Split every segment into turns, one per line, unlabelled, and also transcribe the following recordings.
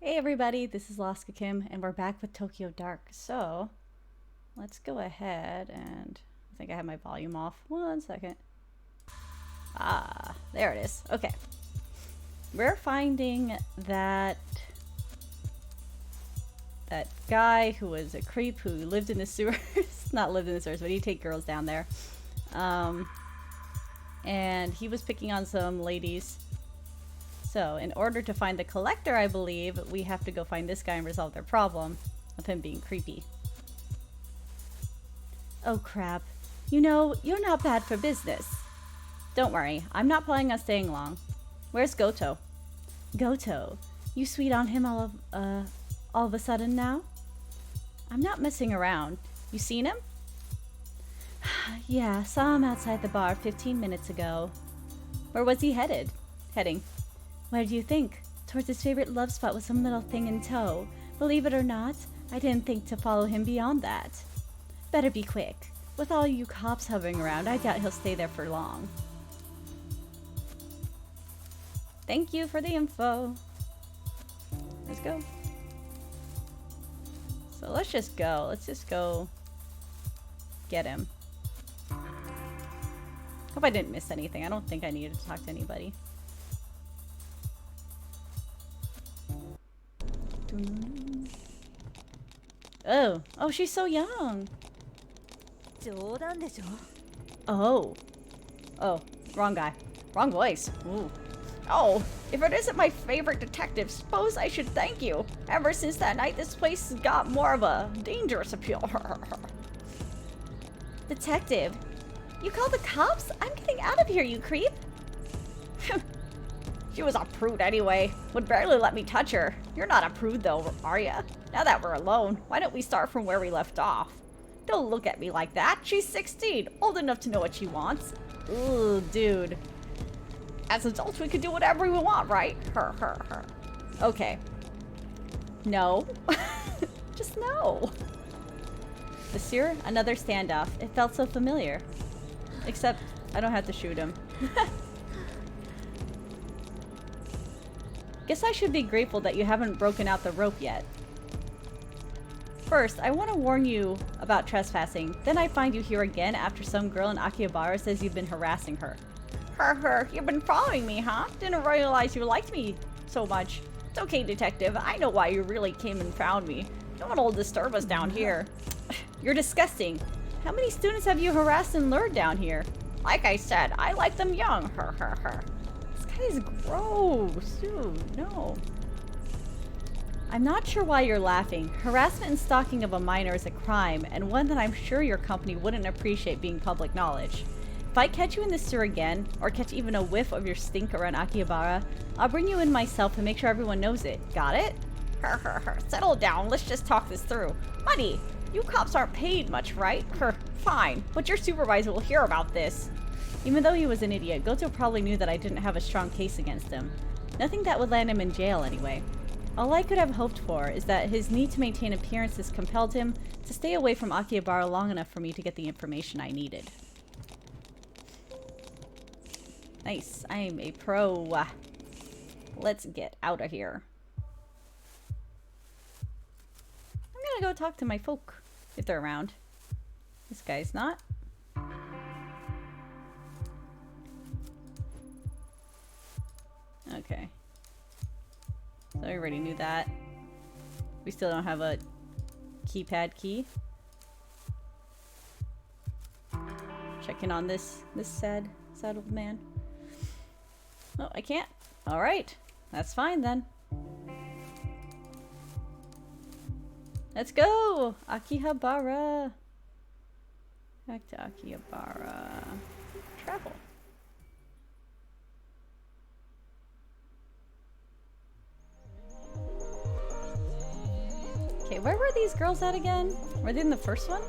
Hey everybody, this is Laska Kim, and we're back with Tokyo Dark. So, let's go ahead and... I think I have my volume off. 1 second. Ah, there it is. Okay. We're finding that guy who was a creep who lived in the sewers. Not lived in the sewers, but he'd take girls down there. And he was picking on some ladies. So, in order to find the collector, I believe, we have to go find this guy and resolve their problem of him being creepy. Oh crap. You know, you're not bad for business. Don't worry, I'm not planning on staying long. Where's Goto? Goto? You sweet on him all of a sudden now? I'm not messing around. You seen him? Yeah, saw him outside the bar 15 minutes ago. Where was he heading? Where do you think? Towards his favorite love spot with some little thing in tow. Believe it or not, I didn't think to follow him beyond that. Better be quick. With all you cops hovering around, I doubt he'll stay there for long. Thank you for the info. Let's go. So let's just go. Let's just go get him. Hope I didn't miss anything. I don't think I needed to talk to anybody. Oh, she's so young. Oh, wrong guy. Wrong voice. Ooh. Oh, if it isn't my favorite detective, suppose I should thank you. Ever since that night, this place has got more of a dangerous appeal. Detective? You called the cops? I'm getting out of here, you creep. She was a prude anyway. Would barely let me touch her. You're not a prude though, are ya? Now that we're alone, why don't we start from where we left off? Don't look at me like that. She's 16, old enough to know what she wants. Ooh, dude. As adults, we could do whatever we want, right? Her. Okay. No. Just no. Monsieur, another standoff. It felt so familiar. Except, I don't have to shoot him. Guess I should be grateful that you haven't broken out the rope yet. First, I want to warn you about trespassing. Then I find you here again after some girl in Akihabara says you've been harassing her. You've been following me, huh? Didn't realize you liked me so much. It's okay, detective. I know why you really came and found me. No one will disturb us down here. You're disgusting. How many students have you harassed and lured down here? Like I said, I like them young. This guy is gross. Dude, no. I'm not sure why you're laughing. Harassment and stalking of a minor is a crime, and one that I'm sure your company wouldn't appreciate being public knowledge. If I catch you in the sewer again, or catch even a whiff of your stink around Akihabara, I'll bring you in myself and make sure everyone knows it. Got it? Settle down, let's just talk this through. Buddy, you cops aren't paid much, right? Fine, but your supervisor will hear about this. Even though he was an idiot, Goto probably knew that I didn't have a strong case against him. Nothing that would land him in jail anyway. All I could have hoped for is that his need to maintain appearances compelled him to stay away from Akihabara long enough for me to get the information I needed. Nice, I'm a pro. Let's get out of here. I'm gonna go talk to my folk, if they're around. This guy's not. Okay. So we already knew that. We still don't have a keypad key. Check in on this sad old man. Oh, I can't. Alright. That's fine then. Let's go! Akihabara! Back to Akihabara. Travel. Okay, where were these girls at again? Were they in the first one?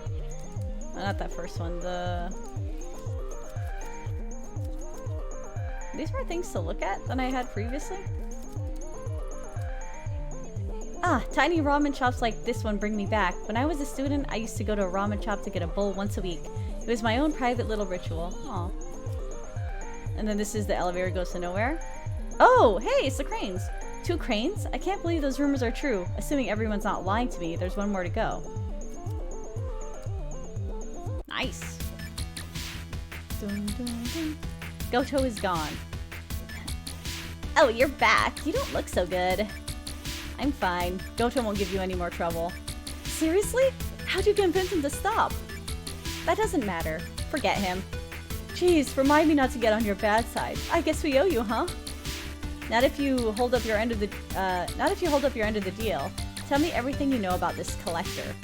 Oh, not that first one. These more things to look at than I had previously. Ah, tiny ramen shops like this one bring me back. When I was a student, I used to go to a ramen shop to get a bowl once a week. It was my own private little ritual. Aw. And then this is the elevator goes to nowhere. Oh, hey, it's the cranes. 2 cranes? I can't believe those rumors are true. Assuming everyone's not lying to me, there's 1 more to go. Nice. Dun, dun, dun. Goto is gone. Oh, you're back. You don't look so good. I'm fine. Goto won't give you any more trouble. Seriously? How'd you convince him to stop? That doesn't matter. Forget him. Jeez, remind me not to get on your bad side. I guess we owe you, huh? Not if you hold up your end of the deal. Tell me everything you know about this collector.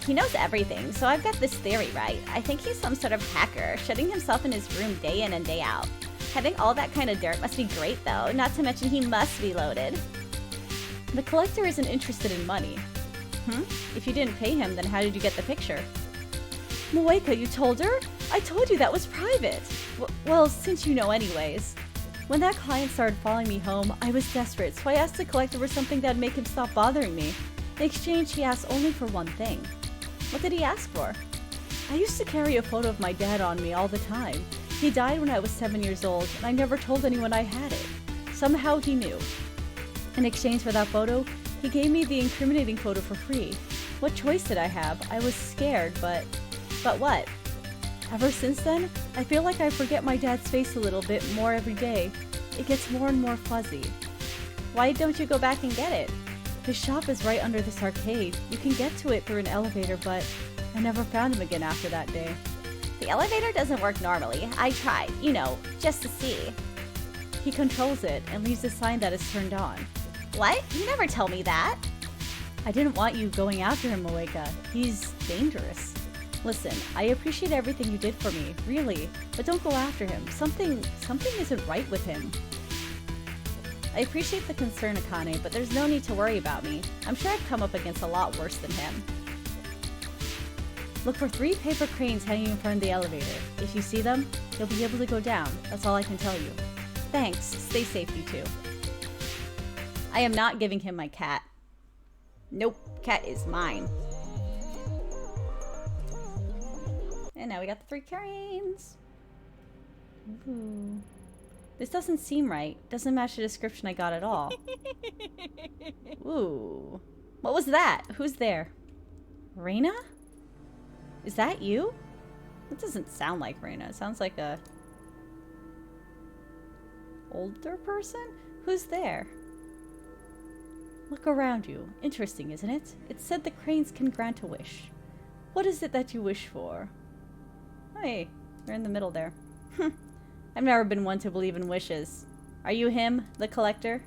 He knows everything, so I've got this theory, right? I think he's some sort of hacker, shutting himself in his room day in and day out. Having all that kind of dirt must be great, though, not to mention he must be loaded. The collector isn't interested in money. If you didn't pay him, then how did you get the picture? Moeka, you told her? I told you that was private. Well, since you know anyways. When that client started following me home, I was desperate, so I asked the collector for something that'd make him stop bothering me. In exchange, he asked only for one thing. What did he ask for? I used to carry a photo of my dad on me all the time. He died when I was 7 years old, and I never told anyone I had it. Somehow he knew. In exchange for that photo, he gave me the incriminating photo for free. What choice did I have? I was scared, but what? Ever since then, I feel like I forget my dad's face a little bit more every day. It gets more and more fuzzy. Why don't you go back and get it? His shop is right under this arcade. You can get to it through an elevator, but I never found him again after that day. The elevator doesn't work normally. I tried, you know, just to see. He controls it and leaves a sign that is turned on. What? You never told me that. I didn't want you going after him, Moeka. He's dangerous. Listen, I appreciate everything you did for me, really, but don't go after him. Something isn't right with him. I appreciate the concern, Akane, but there's no need to worry about me. I'm sure I've come up against a lot worse than him. Look for 3 paper cranes hanging in front of the elevator. If you see them, you'll be able to go down. That's all I can tell you. Thanks. Stay safe, you two. I am not giving him my cat. Nope, cat is mine. And now we got the 3 cranes. Ooh. This doesn't seem right. Doesn't match the description I got at all. Ooh. What was that? Who's there? Reina? Is that you? That doesn't sound like Reina. It sounds like a older person? Who's there? Look around you. Interesting, isn't it? It said the cranes can grant a wish. What is it that you wish for? Hey, you're in the middle there. I've never been one to believe in wishes. Are you him, the collector?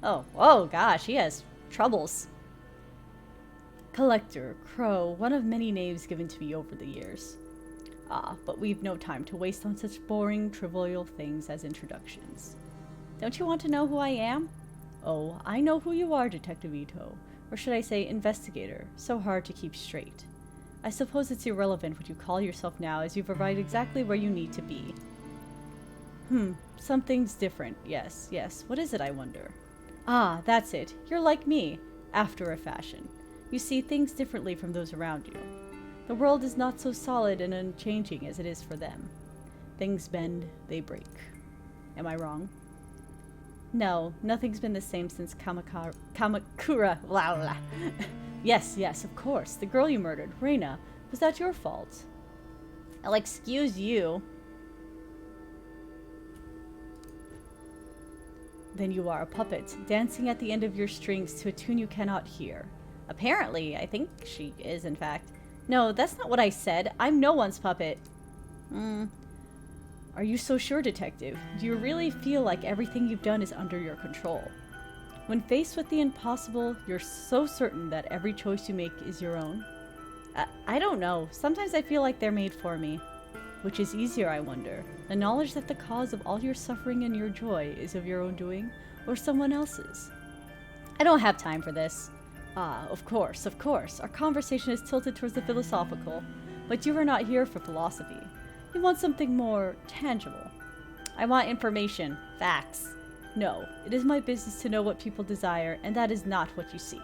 Oh gosh, he has troubles. Collector, Crow, one of many names given to me over the years. Ah, but we've no time to waste on such boring, trivial things as introductions. Don't you want to know who I am? Oh, I know who you are, Detective Ito. Or should I say investigator, so hard to keep straight. I suppose it's irrelevant what you call yourself now, as you've arrived exactly where you need to be. Something's different. Yes. What is it, I wonder? Ah, that's it. You're like me, after a fashion. You see things differently from those around you. The world is not so solid and unchanging as it is for them. Things bend, they break. Am I wrong? No, nothing's been the same since Kamakura. Blah, blah. Yes, of course. The girl you murdered, Reina. Was that your fault? Well, excuse you. Then you are a puppet, dancing at the end of your strings to a tune you cannot hear. Apparently, I think she is, in fact. No, that's not what I said. I'm no one's puppet. Are you so sure, Detective? Do you really feel like everything you've done is under your control? When faced with the impossible, you're so certain that every choice you make is your own? I don't know. Sometimes I feel like they're made for me. Which is easier, I wonder? The knowledge that the cause of all your suffering and your joy is of your own doing, or someone else's? I don't have time for this. Ah, of course. Our conversation is tilted towards the philosophical, but you are not here for philosophy. You want something more tangible. I want information, facts. No, it is my business to know what people desire, and that is not what you seek.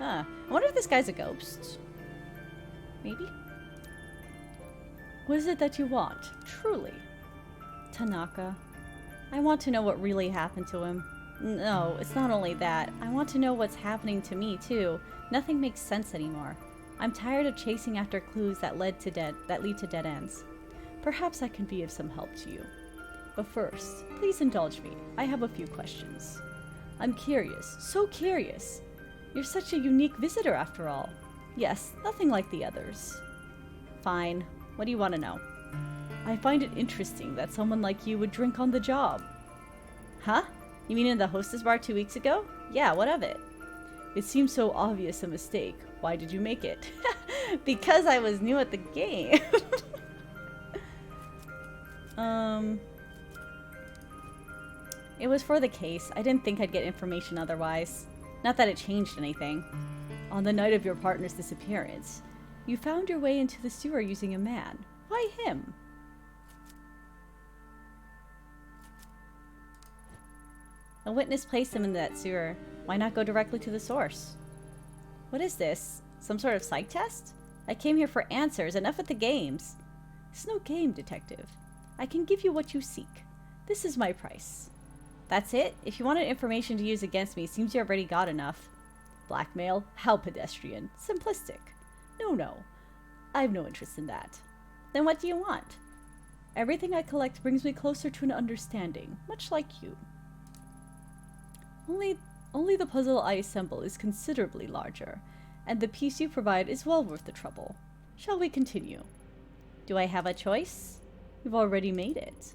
I wonder if this guy's a ghost. Maybe? What is it that you want, truly? Tanaka. I want to know what really happened to him. No, it's not only that. I want to know what's happening to me, too. Nothing makes sense anymore. I'm tired of chasing after clues that lead to dead ends. Perhaps I can be of some help to you. But first, please indulge me. I have a few questions. I'm curious, so curious. You're such a unique visitor after all. Yes, nothing like the others. Fine. What do you want to know? I find it interesting that someone like you would drink on the job. Huh? You mean in the hostess bar 2 weeks ago? Yeah, what of it? It seems so obvious a mistake. Why did you make it? Because I was new at the game. It was for the case. I didn't think I'd get information otherwise. Not that it changed anything. On the night of your partner's disappearance, you found your way into the sewer using a man. Why him? A witness placed him in that sewer. Why not go directly to the source? What is this? Some sort of psych test? I came here for answers. Enough with the games. It's no game, detective. I can give you what you seek. This is my price. That's it? If you wanted information to use against me, seems you already got enough. Blackmail? How pedestrian. Simplistic. No. I have no interest in that. Then what do you want? Everything I collect brings me closer to an understanding, much like you. Only the puzzle I assemble is considerably larger, and the piece you provide is well worth the trouble. Shall we continue? Do I have a choice? You've already made it.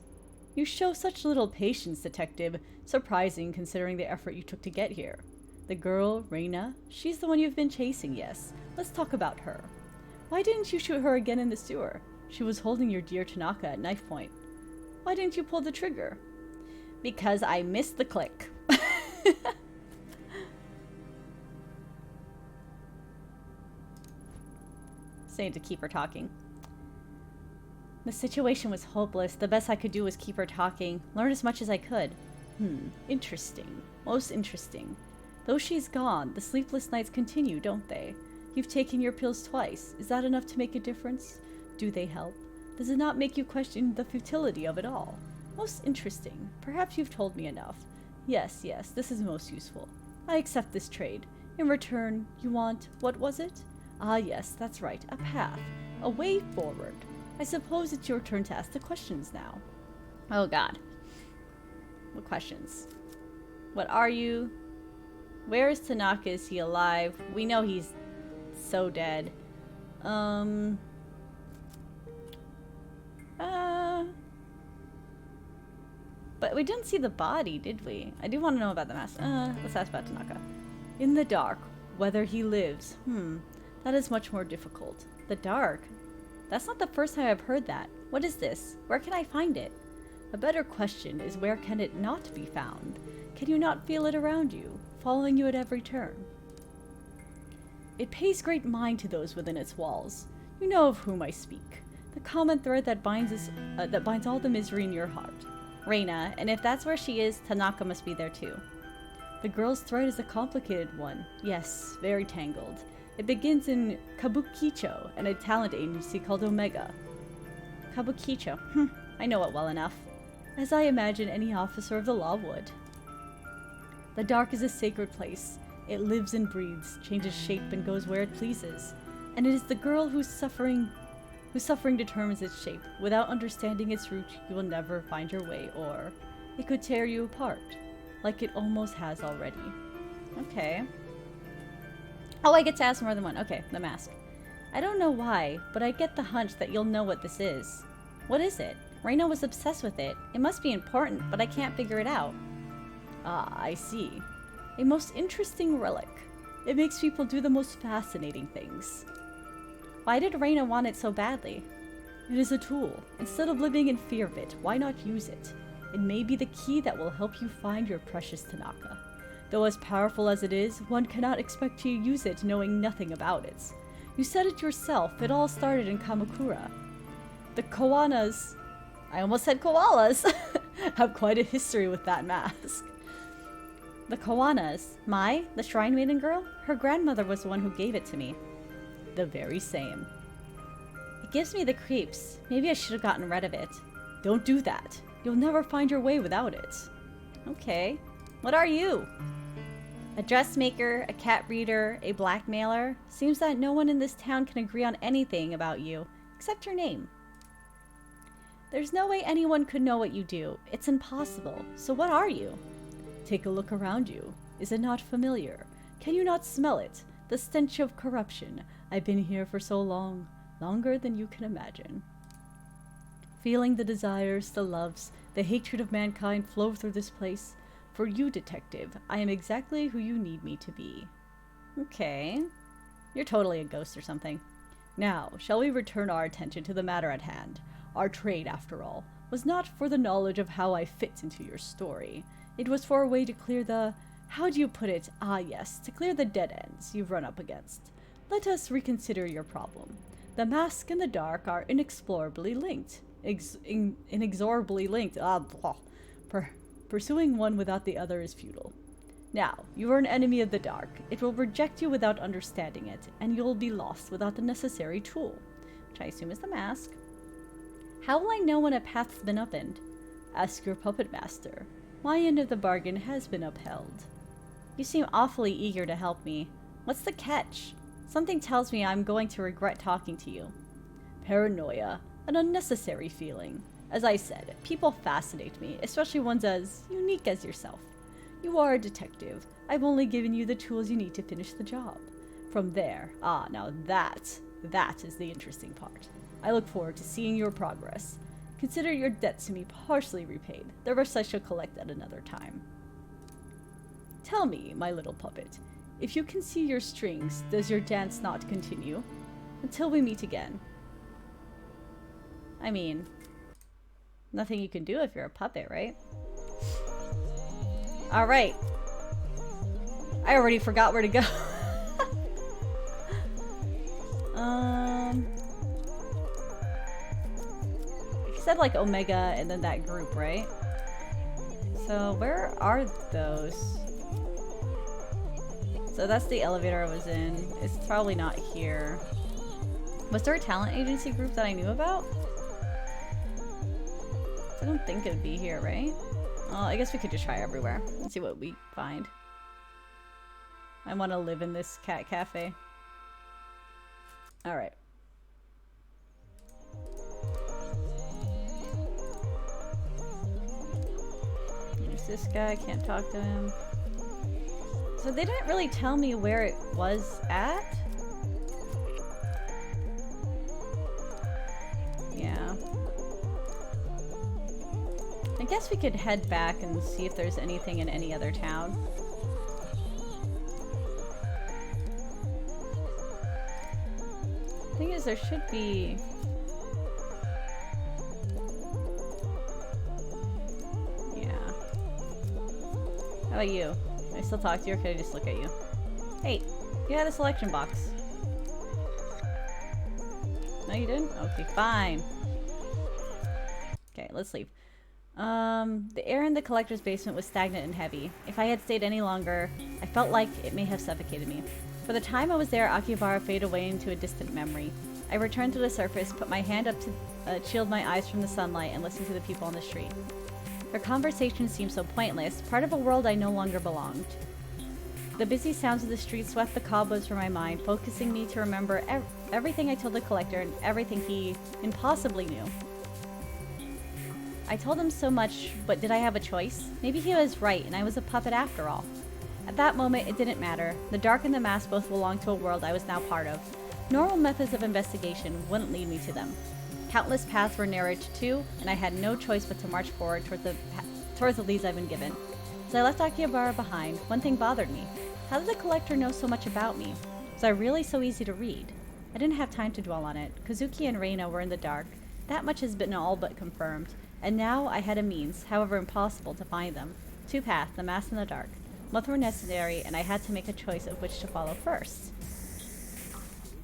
You show such little patience, detective. Surprising considering the effort you took to get here. The girl, Reina, she's the one you've been chasing, yes. Let's talk about her. Why didn't you shoot her again in the sewer? She was holding your dear Tanaka at knife point. Why didn't you pull the trigger? Because I missed the click. Saying to keep her talking. The situation was hopeless. The best I could do was keep her talking, learn as much as I could. Interesting. Most interesting. Though she's gone, the sleepless nights continue, don't they? You've taken your pills twice. Is that enough to make a difference? Do they help? Does it not make you question the futility of it all? Most interesting. Perhaps you've told me enough. Yes, this is most useful. I accept this trade. In return, you want, what was it? Ah, yes, that's right, a path. A way forward. I suppose it's your turn to ask the questions now. Oh god. What questions? What are you? Where is Tanaka? Is he alive? We know he's so dead. But we didn't see the body, did we? I do want to know about the mask. Let's ask about Tanaka. In the dark, whether he lives. That is much more difficult. The dark? That's not the first time I've heard that. What is this? Where can I find it? A better question is, where can it not be found? Can you not feel it around you, following you at every turn? It pays great mind to those within its walls. You know of whom I speak. The common thread that binds all the misery in your heart. Reina, and if that's where she is, Tanaka must be there too. The girl's thread is a complicated one. Yes, very tangled. It begins in Kabukicho, and a talent agency called Omega. Kabukicho. I know it well enough. As I imagine any officer of the law would. The dark is a sacred place. It lives and breathes, changes shape, and goes where it pleases. And it is the girl whose suffering determines its shape. Without understanding its root, you will never find your way, or it could tear you apart, like it almost has already. Okay. Oh, I get to ask more than one. Okay, the mask. I don't know why, but I get the hunch that you'll know what this is. What is it? Reina was obsessed with it. It must be important, but I can't figure it out. Ah, I see. A most interesting relic. It makes people do the most fascinating things. Why did Reina want it so badly? It is a tool. Instead of living in fear of it, why not use it? It may be the key that will help you find your precious Tanaka. Though as powerful as it is, one cannot expect to use it knowing nothing about it. You said it yourself, it all started in Kamakura. The Kiwanas, I almost said koalas, have quite a history with that mask. The Kiwanas, the Shrine Maiden girl, her grandmother was the one who gave it to me. The very same. It gives me the creeps. Maybe I should have gotten rid of it. Don't do that. You'll never find your way without it. Okay. What are you? A dressmaker, a cat breeder, a blackmailer? Seems that no one in this town can agree on anything about you, except your name. There's no way anyone could know what you do. It's impossible. So what are you? Take a look around you. Is it not familiar? Can you not smell it? The stench of corruption. I've been here for so long. Longer than you can imagine. Feeling the desires, the loves, the hatred of mankind flow through this place. For you, detective, I am exactly who you need me to be. Okay. You're totally a ghost or something. Now, shall we return our attention to the matter at hand? Our trade, after all, was not for the knowledge of how I fit into your story. It was for a way to clear the... How do you put it? Ah, yes, to clear the dead ends you've run up against. Let us reconsider your problem. The mask and the dark are inexorably linked. Inexorably linked. Pursuing one without the other is futile. Now, you are an enemy of the dark. It will reject you without understanding it, and you'll be lost without the necessary tool, which I assume is the mask. How will I know when a path's been opened? Ask your puppet master. My end of the bargain has been upheld. You seem awfully eager to help me. What's the catch? Something tells me I'm going to regret talking to you. Paranoia, an unnecessary feeling. As I said, people fascinate me, especially ones as unique as yourself. You are a detective. I've only given you the tools you need to finish the job. From there, now that is the interesting part. I look forward to seeing your progress. Consider your debt to me partially repaid. The rest I shall collect at another time. Tell me, my little puppet, if you can see your strings, does your dance not continue? Until we meet again. I mean, nothing you can do if you're a puppet, right? Alright. I already forgot where to go. You said like Omega and then that group, right? So where are those? So that's the elevator I was in. It's probably not here. Was there a talent agency group that I knew about? I don't think it would be here, right? Well, I guess we could just try everywhere and see what we find. I want to live in this cat cafe. Alright. There's this guy, can't talk to him. So they didn't really tell me where it was at? Yeah. I guess we could head back and see if there's anything in any other town. Thing is, there should be... Yeah. How about you? Can I still talk to you, or can I just look at you? Hey, you had a selection box. No, you didn't? Okay, fine. Okay, let's leave. The air in the collector's basement was stagnant and heavy. If I had stayed any longer, I felt like it may have suffocated me. For the time I was there, Akihabara faded away into a distant memory. I returned to the surface, put my hand up to shield my eyes from the sunlight, and listened to the people on the street. Their conversations seemed so pointless, part of a world I no longer belonged. The busy sounds of the street swept the cobwebs from my mind, focusing me to remember everything I told the collector and everything he impossibly knew. I told him so much, but did I have a choice? Maybe he was right, and I was a puppet after all. At that moment, it didn't matter. The dark and the mask both belonged to a world I was now part of. Normal methods of investigation wouldn't lead me to them. Countless paths were narrowed to two, and I had no choice but to march forward towards the leads I've been given. As I left Akihabara behind, one thing bothered me. How did the collector know so much about me? Was I really so easy to read? I didn't have time to dwell on it. Kazuki and Reina were in the dark. That much has been all but confirmed. And now I had a means, however impossible, to find them. Two paths, the mask and the dark. Both were necessary, and I had to make a choice of which to follow first.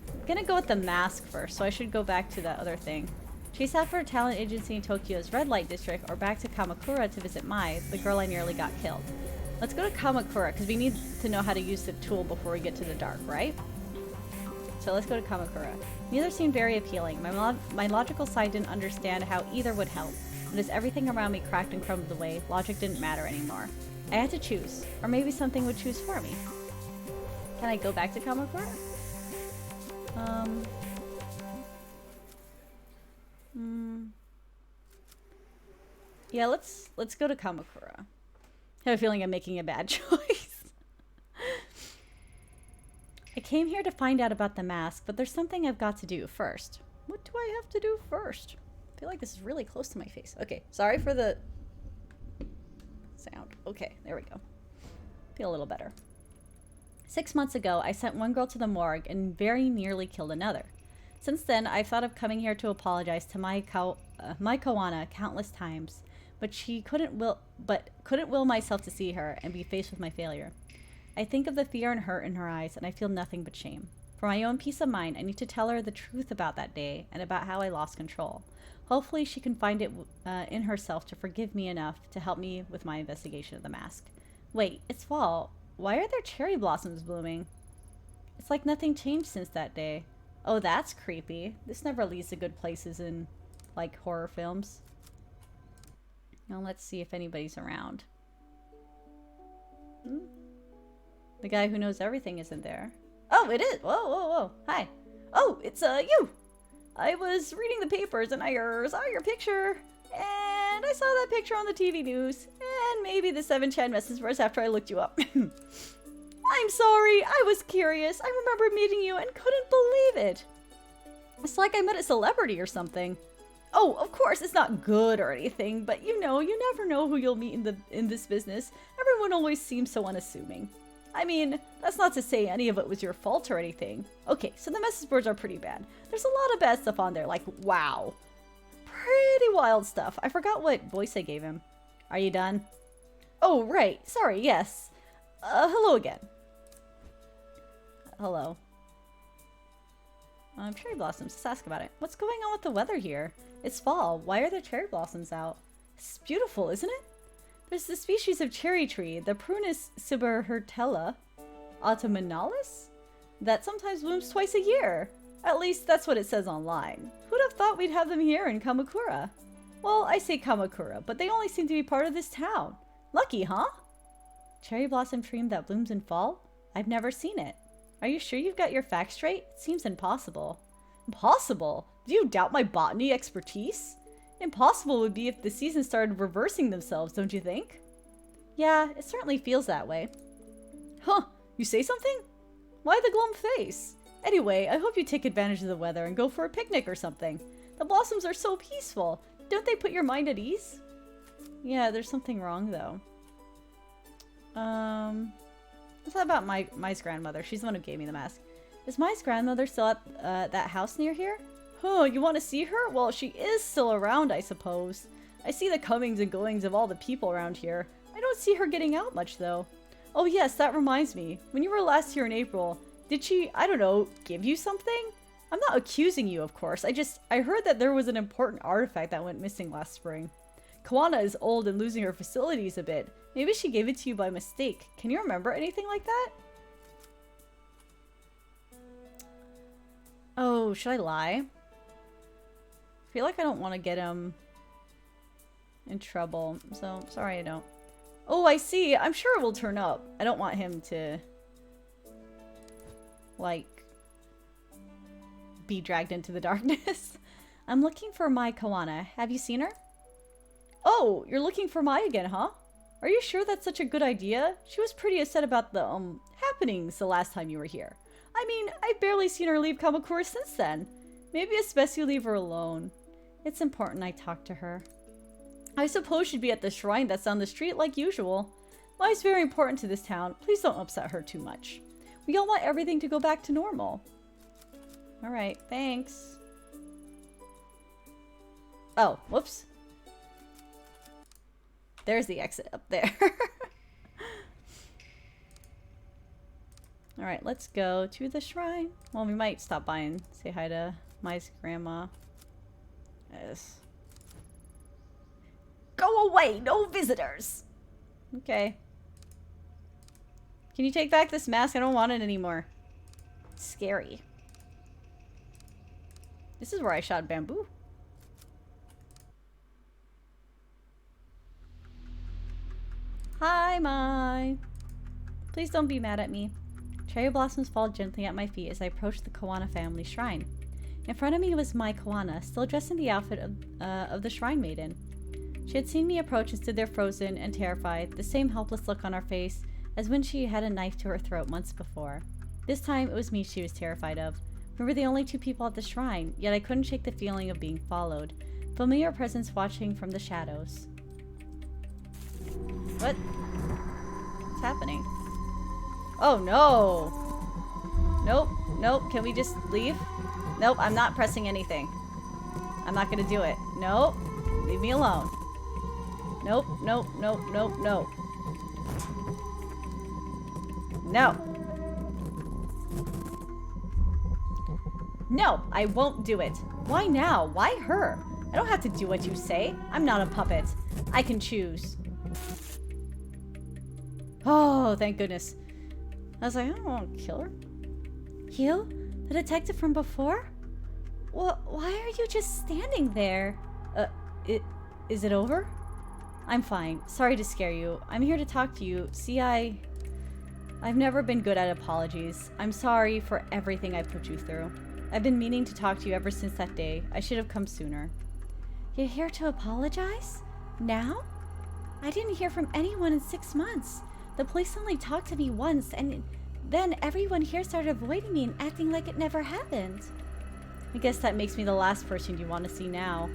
I'm gonna go with the mask first, so I should go back to that other thing. Chase after a talent agency in Tokyo's red light district, or back to Kamakura to visit Mai, the girl I nearly got killed. Let's go to Kamakura, because we need to know how to use the tool before we get to the dark, right? So let's go to Kamakura. Neither seemed very appealing. My logical side didn't understand how either would help. But as everything around me cracked and crumbled away, logic didn't matter anymore. I had to choose, or maybe something would choose for me. Can I go back to Kamakura? Yeah, let's go to Kamakura. I have a feeling I'm making a bad choice. I came here to find out about the mask, but there's something I've got to do first. What do I have to do first? I feel like this is really close to my face. Okay, sorry for the sound. Okay, there we go. Feel a little better. 6 months ago, I sent one girl to the morgue and very nearly killed another. Since then, I've thought of coming here to apologize to my Kiwana countless times, but couldn't will myself to see her and be faced with my failure. I think of the fear and hurt in her eyes, and I feel nothing but shame. For my own peace of mind, I need to tell her the truth about that day and about how I lost control. Hopefully, she can find it in herself to forgive me enough to help me with my investigation of the mask. Wait, it's fall. Why are there cherry blossoms blooming? It's like nothing changed since that day. Oh, that's creepy. This never leads to good places in, like, horror films. Now let's see if anybody's around. The guy who knows everything isn't there. Oh, it is! Whoa, whoa, whoa. Hi. Oh, it's, you! I was reading the papers and I saw your picture. And I saw that picture on the TV news. And maybe the 7chan message verse after I looked you up. I'm sorry, I was curious. I remember meeting you and couldn't believe it. It's like I met a celebrity or something. Oh, of course, it's not good or anything, but you know, you never know who you'll meet in this business. Everyone always seems so unassuming. I mean, that's not to say any of it was your fault or anything. Okay, so the message boards are pretty bad. There's a lot of bad stuff on there, like, wow. Pretty wild stuff. I forgot what voice I gave him. Are you done? Oh, right. Sorry, yes. Hello again. Hello. Cherry blossoms. Let's ask about it. What's going on with the weather here? It's fall. Why are there cherry blossoms out? It's beautiful, isn't it? There's the species of cherry tree, the Prunus ciberhertella autumnalis, that sometimes blooms twice a year. At least that's what it says online. Who'd have thought we'd have them here in Kamakura? Well, I say Kamakura, but they only seem to be part of this town. Lucky, huh? Cherry blossom tree that blooms in fall? I've never seen it. Are you sure you've got your facts straight? It seems impossible. Impossible? Do you doubt my botany expertise? Impossible would be if the seasons started reversing themselves, don't you think? Yeah, it certainly feels that way. Huh, you say something? Why the glum face? Anyway, I hope you take advantage of the weather and go for a picnic or something. The blossoms are so peaceful. Don't they put your mind at ease? Yeah, there's something wrong though. What's that about Mai's grandmother? She's the one who gave me the mask. Is Mai's grandmother still at that house near here? Huh, you want to see her? Well, she is still around, I suppose. I see the comings and goings of all the people around here. I don't see her getting out much, though. Oh yes, that reminds me. When you were last here in April, did she, I don't know, give you something? I'm not accusing you, of course. I heard that there was an important artifact that went missing last spring. Kiwana is old and losing her facilities a bit. Maybe she gave it to you by mistake. Can you remember anything like that? Oh, should I lie? I feel like I don't want to get him in trouble, so sorry I don't. Oh, I see. I'm sure it will turn up. I don't want him to, like, be dragged into the darkness. I'm looking for Mai Kiwana. Have you seen her? Oh, you're looking for Mai again, huh? Are you sure that's such a good idea? She was pretty upset about the, happenings the last time you were here. I mean, I've barely seen her leave Kamakura since then. Maybe it's best you leave her alone. It's important I talk to her. I suppose she'd be at the shrine that's down the street like usual. Mai's very important to this town. Please don't upset her too much. We all want everything to go back to normal. Alright, thanks. Oh, whoops. There's the exit up there. Alright, let's go to the shrine. Well, we might stop by and say hi to Mai's grandma. Yes. Go away! No visitors! Okay. Can you take back this mask? I don't want it anymore. It's scary. This is where I shot bamboo. Hi, Mai. Please don't be mad at me. Cherry blossoms fall gently at my feet as I approach the Kawana family shrine. In front of me was Mai Kawana, still dressed in the outfit of the shrine maiden. She had seen me approach and stood there frozen and terrified, the same helpless look on her face as when she had a knife to her throat months before. This time, it was me she was terrified of. We were the only two people at the shrine, yet I couldn't shake the feeling of being followed. Familiar presence watching from the shadows. What? What's happening? Oh no! Nope, nope, can we just leave? Nope, I'm not pressing anything. I'm not gonna do it. Nope, leave me alone. Nope, nope, nope, nope, nope. No. No, I won't do it. Why now? Why her? I don't have to do what you say. I'm not a puppet. I can choose. Oh, thank goodness. I was like, I don't want to kill her. You? The detective from before? Well, why are you just standing there? Is it over? I'm fine. Sorry to scare you. I'm here to talk to you. See, I've never been good at apologies. I'm sorry for everything I put you through. I've been meaning to talk to you ever since that day. I should have come sooner. You're here to apologize? Now? I didn't hear from anyone in 6 months. The police only talked to me once, and then everyone here started avoiding me and acting like it never happened. I guess that makes me the last person you want to see now.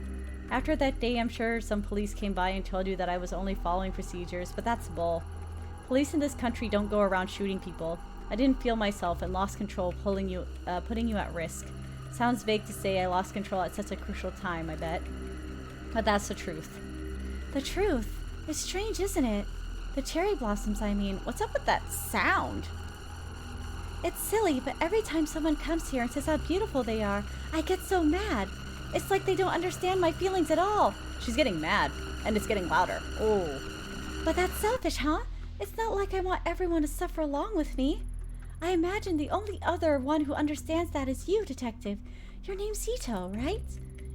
After that day, I'm sure some police came by and told you that I was only following procedures, but that's bull. Police in this country don't go around shooting people. I didn't feel myself and lost control, putting you at risk. Sounds vague to say I lost control at such a crucial time, I bet. But that's the truth. The truth? It's strange, isn't it? The cherry blossoms, I mean. What's up with that sound? It's silly, but every time someone comes here and says how beautiful they are, I get so mad. It's like they don't understand my feelings at all. She's getting mad, and it's getting louder. Oh. But that's selfish, huh? It's not like I want everyone to suffer along with me. I imagine the only other one who understands that is you, Detective. Your name's Ito, right?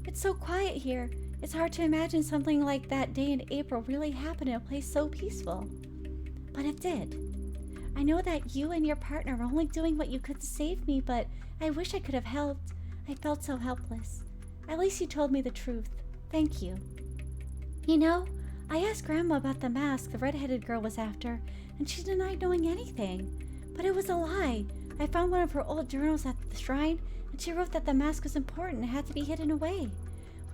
It's so quiet here. It's hard to imagine something like that day in April really happened in a place so peaceful. But it did. I know that you and your partner were only doing what you could to save me, but I wish I could have helped. I felt so helpless. At least you told me the truth. Thank you. You know, I asked Grandma about the mask the red-headed girl was after, and she denied knowing anything. But it was a lie. I found one of her old journals at the shrine, and she wrote that the mask was important and had to be hidden away.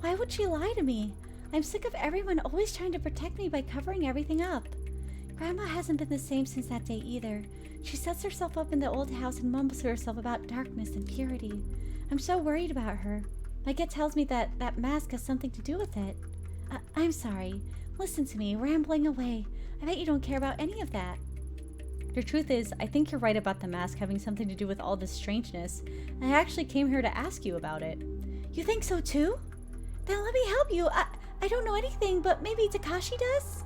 Why would she lie to me? I'm sick of everyone always trying to protect me by covering everything up. Grandma hasn't been the same since that day either. She sets herself up in the old house and mumbles to herself about darkness and purity. I'm so worried about her. My gut tells me that that mask has something to do with it. I'm sorry. Listen to me, rambling away. I bet you don't care about any of that. The truth is, I think you're right about the mask having something to do with all this strangeness, and I actually came here to ask you about it. You think so too? Then let me help you. I don't know anything, but maybe Takashi does?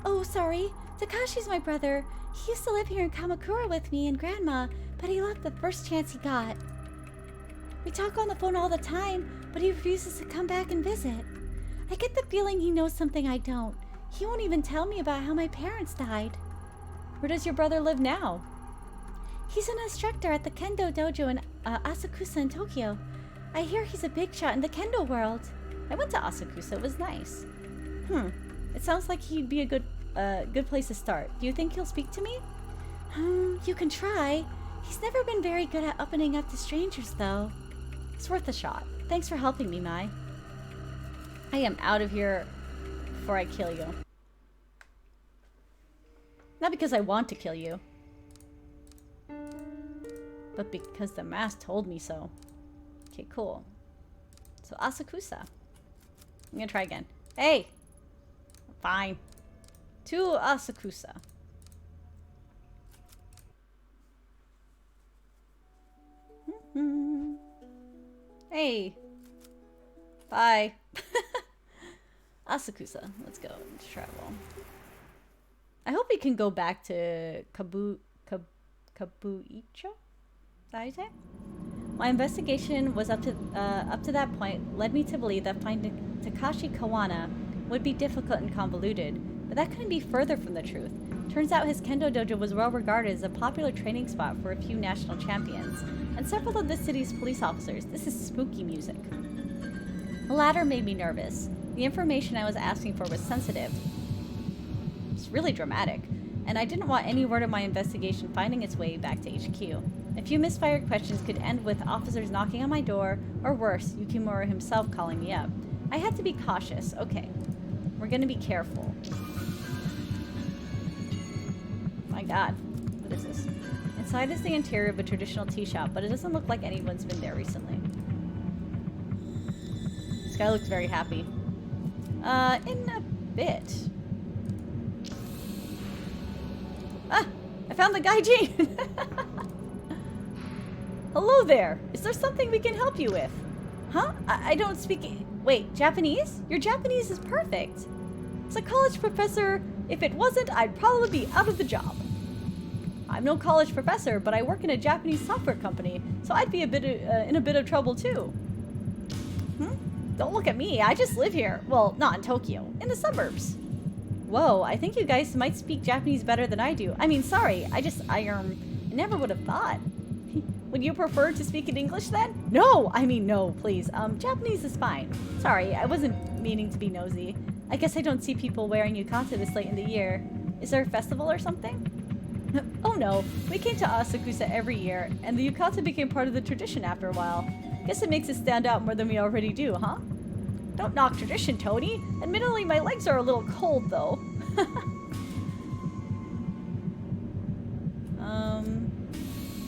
Oh, sorry. Takashi's my brother. He used to live here in Kamakura with me and Grandma, but he left the first chance he got. We talk on the phone all the time, but he refuses to come back and visit. I get the feeling he knows something I don't. He won't even tell me about how my parents died. Where does your brother live now?
He's an instructor at the Kendo Dojo in Asakusa in Tokyo. I hear he's a big shot in the Kendo world.
I went to Asakusa. It was nice. It sounds like he'd be a good place to start. Do you think he'll speak to me?
You can try. He's never been very good at opening up to strangers, though.
It's worth a shot. Thanks for helping me, Mai. I am out of here before I kill you. Not because I want to kill you, but because the mask told me so. Okay, cool. So Asakusa. I'm gonna try again. Hey! Fine. To Asakusa. Hey! Bye. Asakusa. Let's go. Let's travel. I hope we can go back to Kabuicho? Is that how you say? My investigation was up to that point led me to believe that finding Takashi Kawana would be difficult and convoluted. but that couldn't be further from the truth. Turns out his kendo dojo was well regarded as a popular training spot for a few national champions, and several of the city's police officers. This is spooky music. The latter made me nervous. The information I was asking for was sensitive. It's really dramatic, and I didn't want any word of my investigation finding its way back to HQ. A few misfired questions could end with officers knocking on my door, or worse, Yukimura himself calling me up. I had to be cautious. Okay, we're gonna be careful. My god, what is this? Inside is the interior of a traditional tea shop, but it doesn't look like anyone's been there recently. This guy looks very happy. In a bit. Ah! I found the gaijin! Hello there! Is there something we can help you with? Huh? I don't speak... Wait, Japanese? Your Japanese is perfect. As a college professor, if it wasn't, I'd probably be out of the job. I'm no college professor, but I work in a Japanese software company, so I'd be in a bit of trouble too. Don't look at me, I just live here. Well, not in Tokyo, in the suburbs. Whoa, I think you guys might speak Japanese better than I do. I mean, sorry, I never would have thought. Would you prefer to speak in English then? No, I mean, no, please. Japanese is fine. Sorry, I wasn't meaning to be nosy. I guess I don't see people wearing yukata this late in the year. Is there a festival or something? Oh no, we came to Asakusa every year, and the yukata became part of the tradition after a while. Guess it makes us stand out more than we already do, huh? Don't knock tradition, Tony. Admittedly, my legs are a little cold, though.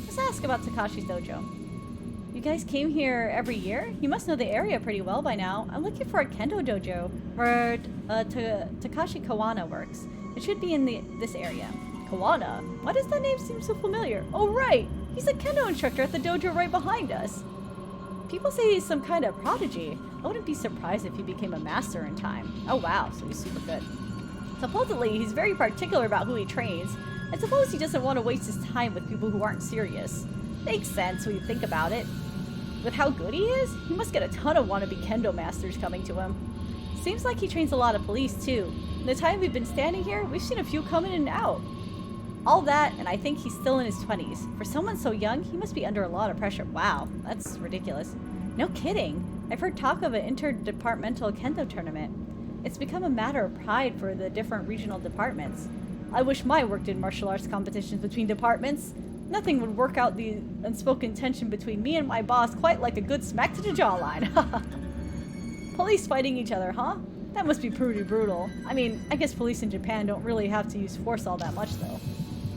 Let's ask about Takashi's dojo. You guys came here every year? You must know the area pretty well by now. I'm looking for a kendo dojo where Takashi Kawana works. It should be in this area. Kiwana? Why does that name seem so familiar? Oh, right! He's a kendo instructor at the dojo right behind us. People say he's some kind of prodigy. I wouldn't be surprised if he became a master in time. Oh wow, so he's super good. Supposedly, he's very particular about who he trains. I suppose he doesn't want to waste his time with people who aren't serious. Makes sense when you think about it. With how good he is, he must get a ton of wannabe kendo masters coming to him. Seems like he trains a lot of police too. In the time we've been standing here, we've seen a few come in and out. All that, and I think he's still in his 20s. For someone so young, he must be under a lot of pressure. Wow, that's ridiculous. No kidding. I've heard talk of an interdepartmental kendo tournament. It's become a matter of pride for the different regional departments. I wish my work did martial arts competitions between departments. Nothing would work out the unspoken tension between me and my boss quite like a good smack to the jawline. Police fighting each other, huh? That must be pretty brutal. I mean, I guess police in Japan don't really have to use force all that much, though.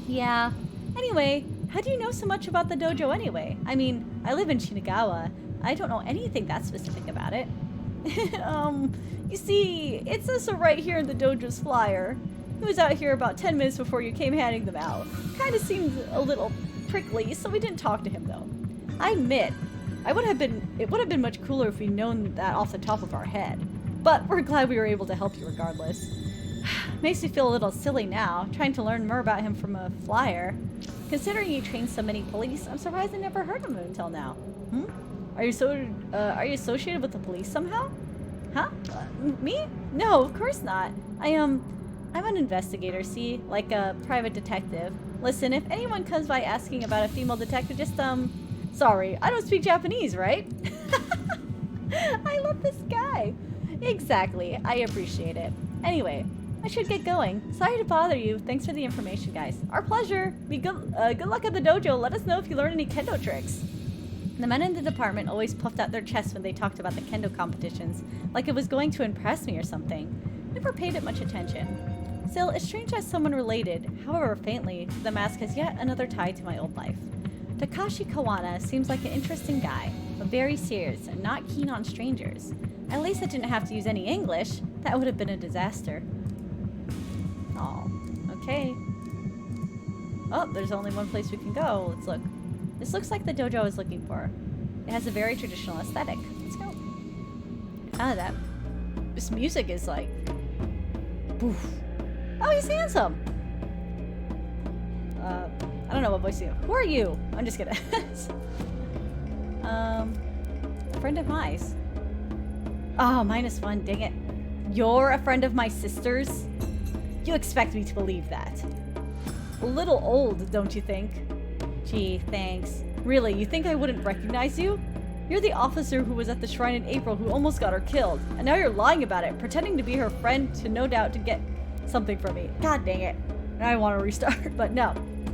Yeah. Anyway, how do you know so much about the dojo anyway? I mean, I live in Shinagawa. I don't know anything that specific about it. You see, it says so right here in the dojo's flyer. He was out here about 10 minutes before you came handing them out. Kinda seemed a little prickly, so we didn't talk to him though. I admit, it would have been much cooler if we'd known that off the top of our head. But we're glad we were able to help you regardless. Makes me feel a little silly now, trying to learn more about him from a flyer. Considering he trains so many police, I'm surprised I never heard of him until now. Are you associated with the police somehow? Huh? Me? No, of course not. I'm an investigator, see? Like a private detective. Listen, if anyone comes by asking about a female detective, just, sorry, I don't speak Japanese, right? I love this guy. Exactly, I appreciate it. Anyway, I should get going. Sorry to bother you. Thanks for the information, guys. Our pleasure. Good luck at the dojo. Let us know if you learn any kendo tricks. The men in the department always puffed out their chests when they talked about the kendo competitions, like it was going to impress me or something. Never paid it much attention. Still, it's strange that someone related, however faintly, to the mask has yet another tie to my old life. Takashi Kawana seems like an interesting guy, but very serious and not keen on strangers. At least I didn't have to use any English. That would have been a disaster. Oh, okay. Oh, there's only one place we can go. Let's look. This looks like the dojo I was looking for. It has a very traditional aesthetic. Let's go. That. This music is like... Boof. Oh, he's handsome! I don't know what voice you... Who are you? I'm just kidding. A friend of mine. Oh, -1. Dang it. You're a friend of my sister's? You expect me to believe that. A little old, don't you think? Gee, thanks. Really, you think I wouldn't recognize you? You're the officer who was at the shrine in April who almost got her killed. And now you're lying about it, pretending to be her friend to no doubt to get something from me. God dang it. I want to restart, but no.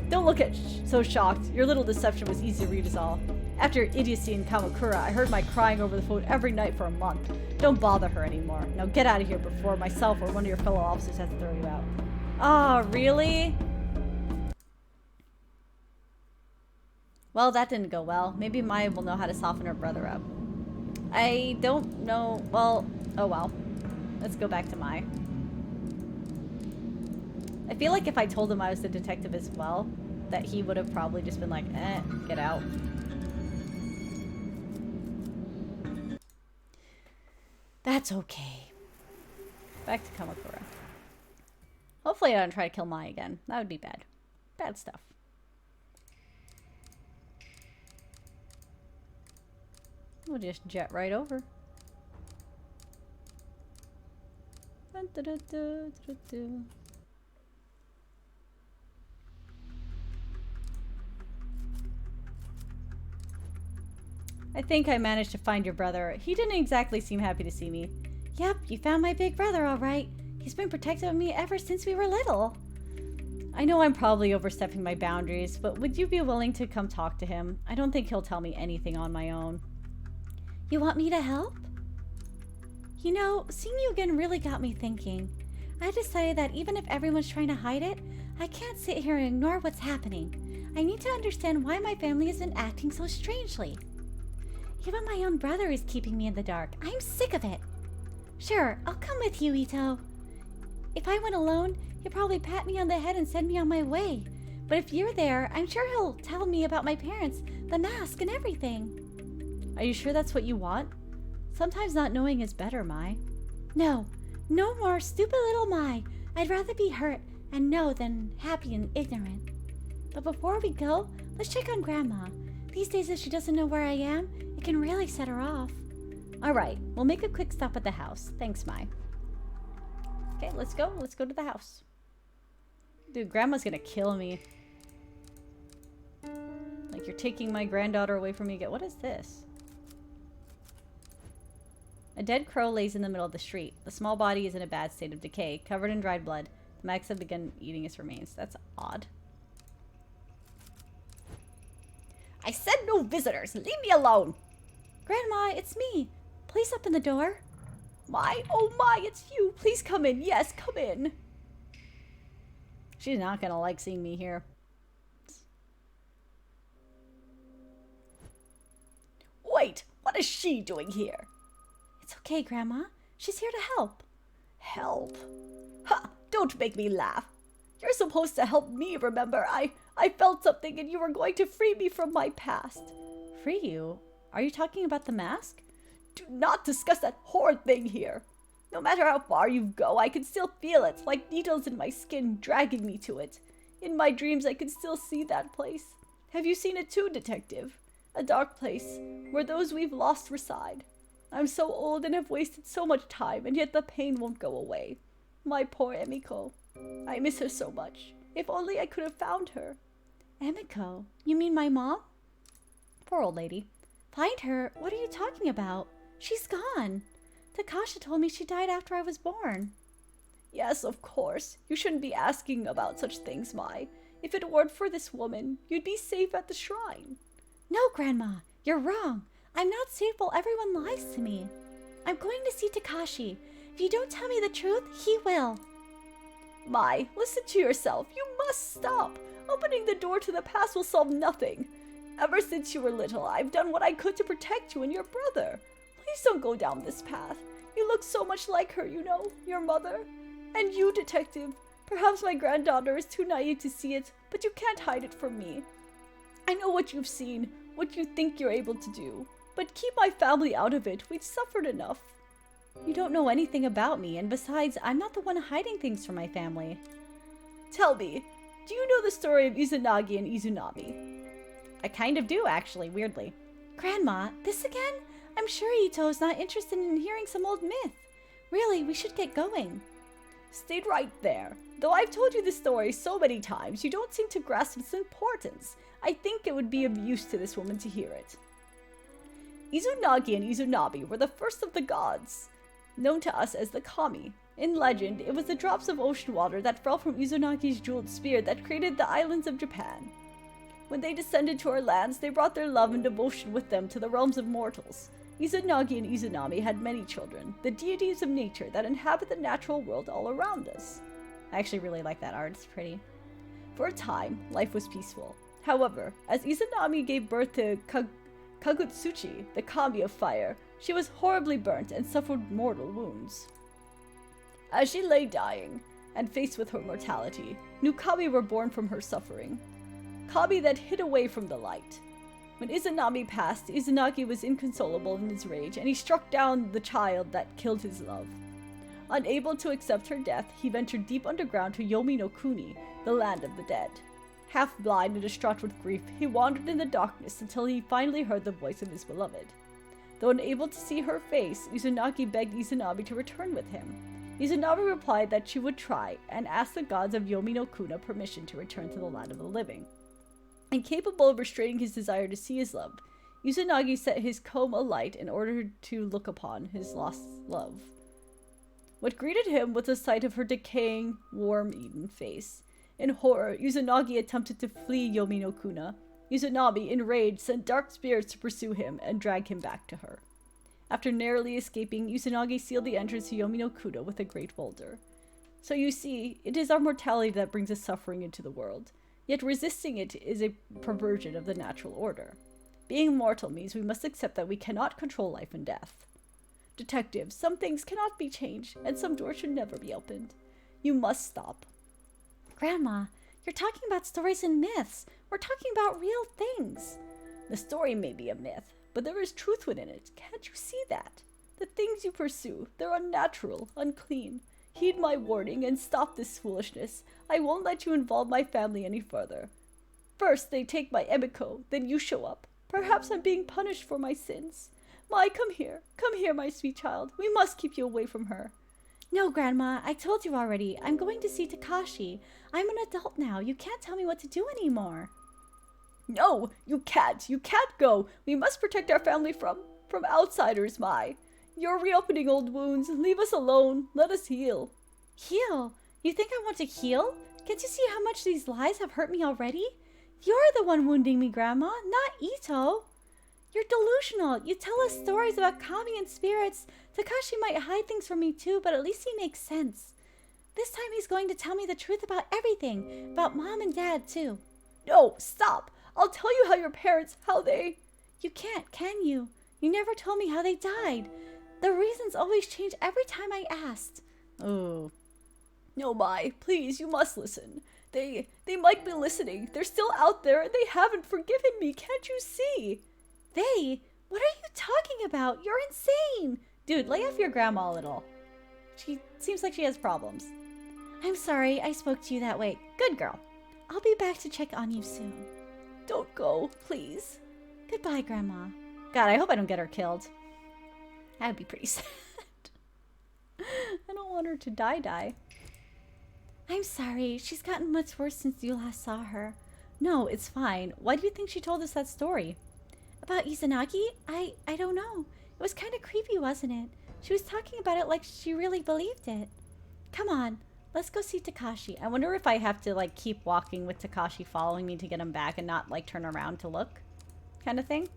Don't look so shocked. Your little deception was easy to read us all. After your idiocy in Kamakura, I heard my crying over the phone every night for a month. Don't bother her anymore. Now get out of here before myself or one of your fellow officers has to throw you out. Ah, really? Well, that didn't go well. Maybe Maya will know how to soften her brother up. I don't know. Well, oh well. Let's go back to Mai. I feel like if I told him I was the detective as well, that he would have probably just been like, get out. That's okay. Back to Kamakura. Hopefully I don't try to kill Mai again. That would be bad. Bad stuff. We'll just jet right over. I think I managed to find your brother. He didn't exactly seem happy to see me.
Yep, you found my big brother all right. He's been protective of me ever since we were little.
I know I'm probably overstepping my boundaries, but would you be willing to come talk to him? I don't think he'll tell me anything on my own.
You want me to help? You know, seeing you again really got me thinking. I decided that even if everyone's trying to hide it, I can't sit here and ignore what's happening. I need to understand why my family has been acting so strangely. Even my own brother is keeping me in the dark. I'm sick of it. Sure, I'll come with you, Ito. If I went alone, he'd probably pat me on the head and send me on my way. But if you're there, I'm sure he'll tell me about my parents, the mask, and everything.
Are you sure that's what you want? Sometimes not knowing is better, Mai.
No, no more stupid little Mai. I'd rather be hurt and know than happy and ignorant. But before we go, let's check on Grandma. These days, if she doesn't know where I am, it can really set her off.
Alright, we'll make a quick stop at the house. Thanks, Mai. Okay, let's go. Let's go to the house. Dude, Grandma's gonna kill me. Like, you're taking my granddaughter away from me again. What is this? A dead crow lays in the middle of the street. The small body is in a bad state of decay, covered in dried blood. The Max have begun eating its remains. That's odd. I said no visitors! Leave me alone!
Grandma, it's me. Please open the door.
Mai? Oh my, it's you! Please come in. Yes, come in. She's not gonna like seeing me here. Wait! What is she doing here?
It's okay, Grandma. She's here to help.
Help? Ha! Don't make me laugh. You're supposed to help me, remember? I felt something and you were going to free me from my past. Free you? Are you talking about the mask? Do not discuss that horrid thing here. No matter how far you go, I can still feel it, like needles in my skin dragging me to it. In my dreams, I can still see that place. Have you seen it too, Detective? A dark place, where those we've lost reside. I'm so old and have wasted so much time, and yet the pain won't go away. My poor Emiko. I miss her so much. If only I could have found her.
Emiko? You mean my mom?
Poor old lady.
Find her? What are you talking about? She's gone. Takashi told me she died after I was born.
Yes, of course. You shouldn't be asking about such things, Mai. If it weren't for this woman, you'd be safe at the shrine.
No, Grandma. You're wrong. I'm not safe while everyone lies to me. I'm going to see Takashi. If you don't tell me the truth, he will.
Mai, listen to yourself. You must stop. Opening the door to the past will solve nothing. Ever since you were little, I've done what I could to protect you and your brother. Please don't go down this path. You look so much like her, you know, your mother. And you, Detective. Perhaps my granddaughter is too naive to see it, but you can't hide it from me. I know what you've seen, what you think you're able to do. But keep my family out of it. We've suffered enough. You don't know anything about me, and besides, I'm not the one hiding things from my family. Tell me, do you know the story of Izanagi and Izunami? I kind of do, actually, weirdly.
Grandma, this again? I'm sure Ito's not interested in hearing some old myth. Really, we should get going.
Stayed right there. Though I've told you this story so many times, you don't seem to grasp its importance. I think it would be of use to this woman to hear it. Izunagi and Izunabi were the first of the gods, known to us as the Kami. In legend, it was the drops of ocean water that fell from Izunagi's jeweled spear that created the islands of Japan. When they descended to our lands, they brought their love and devotion with them to the realms of mortals. Izunagi and Izunami had many children, the deities of nature that inhabit the natural world all around us. I actually really like that art, it's pretty. For a time, life was peaceful. However, as Izunami gave birth to Kagutsuchi, the Kami of fire, she was horribly burnt and suffered mortal wounds. As she lay dying, and faced with her mortality, new Kami were born from her suffering. Kami that hid away from the light. When Izunami passed, Izunagi was inconsolable in his rage, and he struck down the child that killed his love. Unable to accept her death, he ventured deep underground to Yomi no Kuni, the land of the dead. Half blind and distraught with grief, he wandered in the darkness until he finally heard the voice of his beloved. Though unable to see her face, Izunagi begged Izunami to return with him. Izunami replied that she would try, and asked the gods of Yomi no Kuna permission to return to the land of the living. Incapable of restraining his desire to see his love, Izunagi set his comb alight in order to look upon his lost love. What greeted him was the sight of her decaying, worm-eaten face. In horror, Izunagi attempted to flee Yomi no Kuna. Izunami, enraged, sent dark spirits to pursue him and drag him back to her. After narrowly escaping, Izunagi sealed the entrance to Yomi no Kuna with a great boulder. So you see, it is our mortality that brings us suffering into the world. Yet resisting it is a perversion of the natural order. Being mortal means we must accept that we cannot control life and death. Detective, some things cannot be changed, and some doors should never be opened. You must stop.
Grandma, you're talking about stories and myths. We're talking about real things.
The story may be a myth, but there is truth within it. Can't you see that? The things you pursue, they're unnatural, unclean. Heed my warning and stop this foolishness. I won't let you involve my family any further. First, they take my Emiko, then you show up. Perhaps I'm being punished for my sins. Mai, come here, my sweet child. We must keep you away from her.
No, Grandma, I told you already. I'm going to see Takashi. I'm an adult now. You can't tell me what to do anymore.
No, you can't. You can't go. We must protect our family from outsiders, Mai. You're reopening old wounds. Leave us alone. Let us heal.
Heal? You think I want to heal? Can't you see how much these lies have hurt me already? You're the one wounding me, Grandma, not Ito. You're delusional. You tell us stories about Kami and spirits. Takashi might hide things from me too, but at least he makes sense. This time he's going to tell me the truth about everything. About Mom and Dad too.
No, stop. I'll tell you how your parents, how they...
You can't, can you? You never told me how they died. The reasons always change every time I asked.
Oh. No, Mai, please, you must listen. They might be listening. They're still out there and they haven't forgiven me. Can't you see?
They? What are you talking about? You're insane!
Dude, lay off your grandma a little. She seems like she has problems.
I'm sorry I spoke to you that way.
Good girl.
I'll be back to check on you soon.
Don't go, please.
Goodbye, Grandma.
God, I hope I don't get her killed. That would be pretty sad. I don't want her to die.
I'm sorry. She's gotten much worse since you last saw her.
No, it's fine. Why do you think she told us that story?
About Izanagi? I don't know. It was kind of creepy, wasn't it? She was talking about it like she really believed it. Come on, let's go see Takashi.
I wonder if I have to, like, keep walking with Takashi following me to get him back and not, like, turn around to look kind of thing.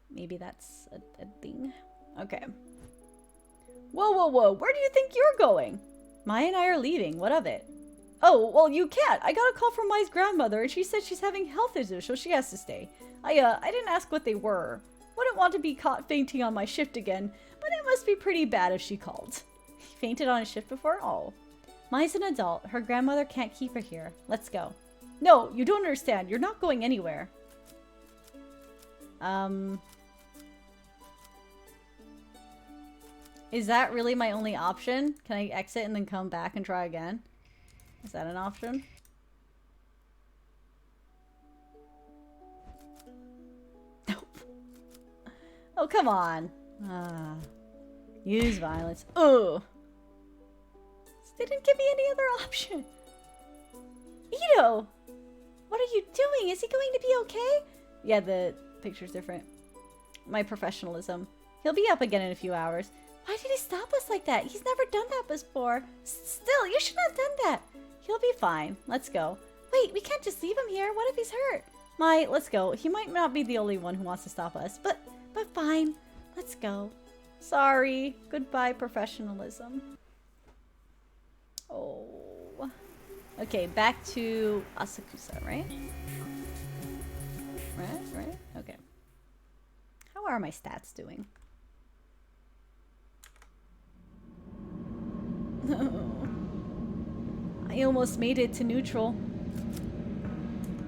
Maybe that's a thing. Okay. Whoa. Where do you think you're going? Mai and I are leaving. What of it? Oh, well, you can't. I got a call from Mai's grandmother, and she said she's having health issues, so she has to stay. I didn't ask what they were. Wouldn't want to be caught fainting on my shift again, but it must be pretty bad if she called. Fainted on a shift before? Oh. Mai's an adult. Her grandmother can't keep her here. Let's go. No, you don't understand. You're not going anywhere. Is that really my only option? Can I exit and then come back and try again? Is that an option? Nope. Oh, come on. Use violence. Ugh.
They didn't give me any other option. Ito! What are you doing? Is he going to be okay?
Yeah, the picture's different. My professionalism. He'll be up again in a few hours.
Why did he stop us like that? He's never done that before. Still, you shouldn't have done that.
He'll be fine. Let's go.
Wait, we can't just leave him here. What if he's hurt?
Mai, let's go. He might not be the only one who wants to stop us, but
fine. Let's go.
Sorry. Goodbye, professionalism. Oh. Okay, back to Asakusa, right? Right? Okay. How are my stats doing? I almost made it to neutral.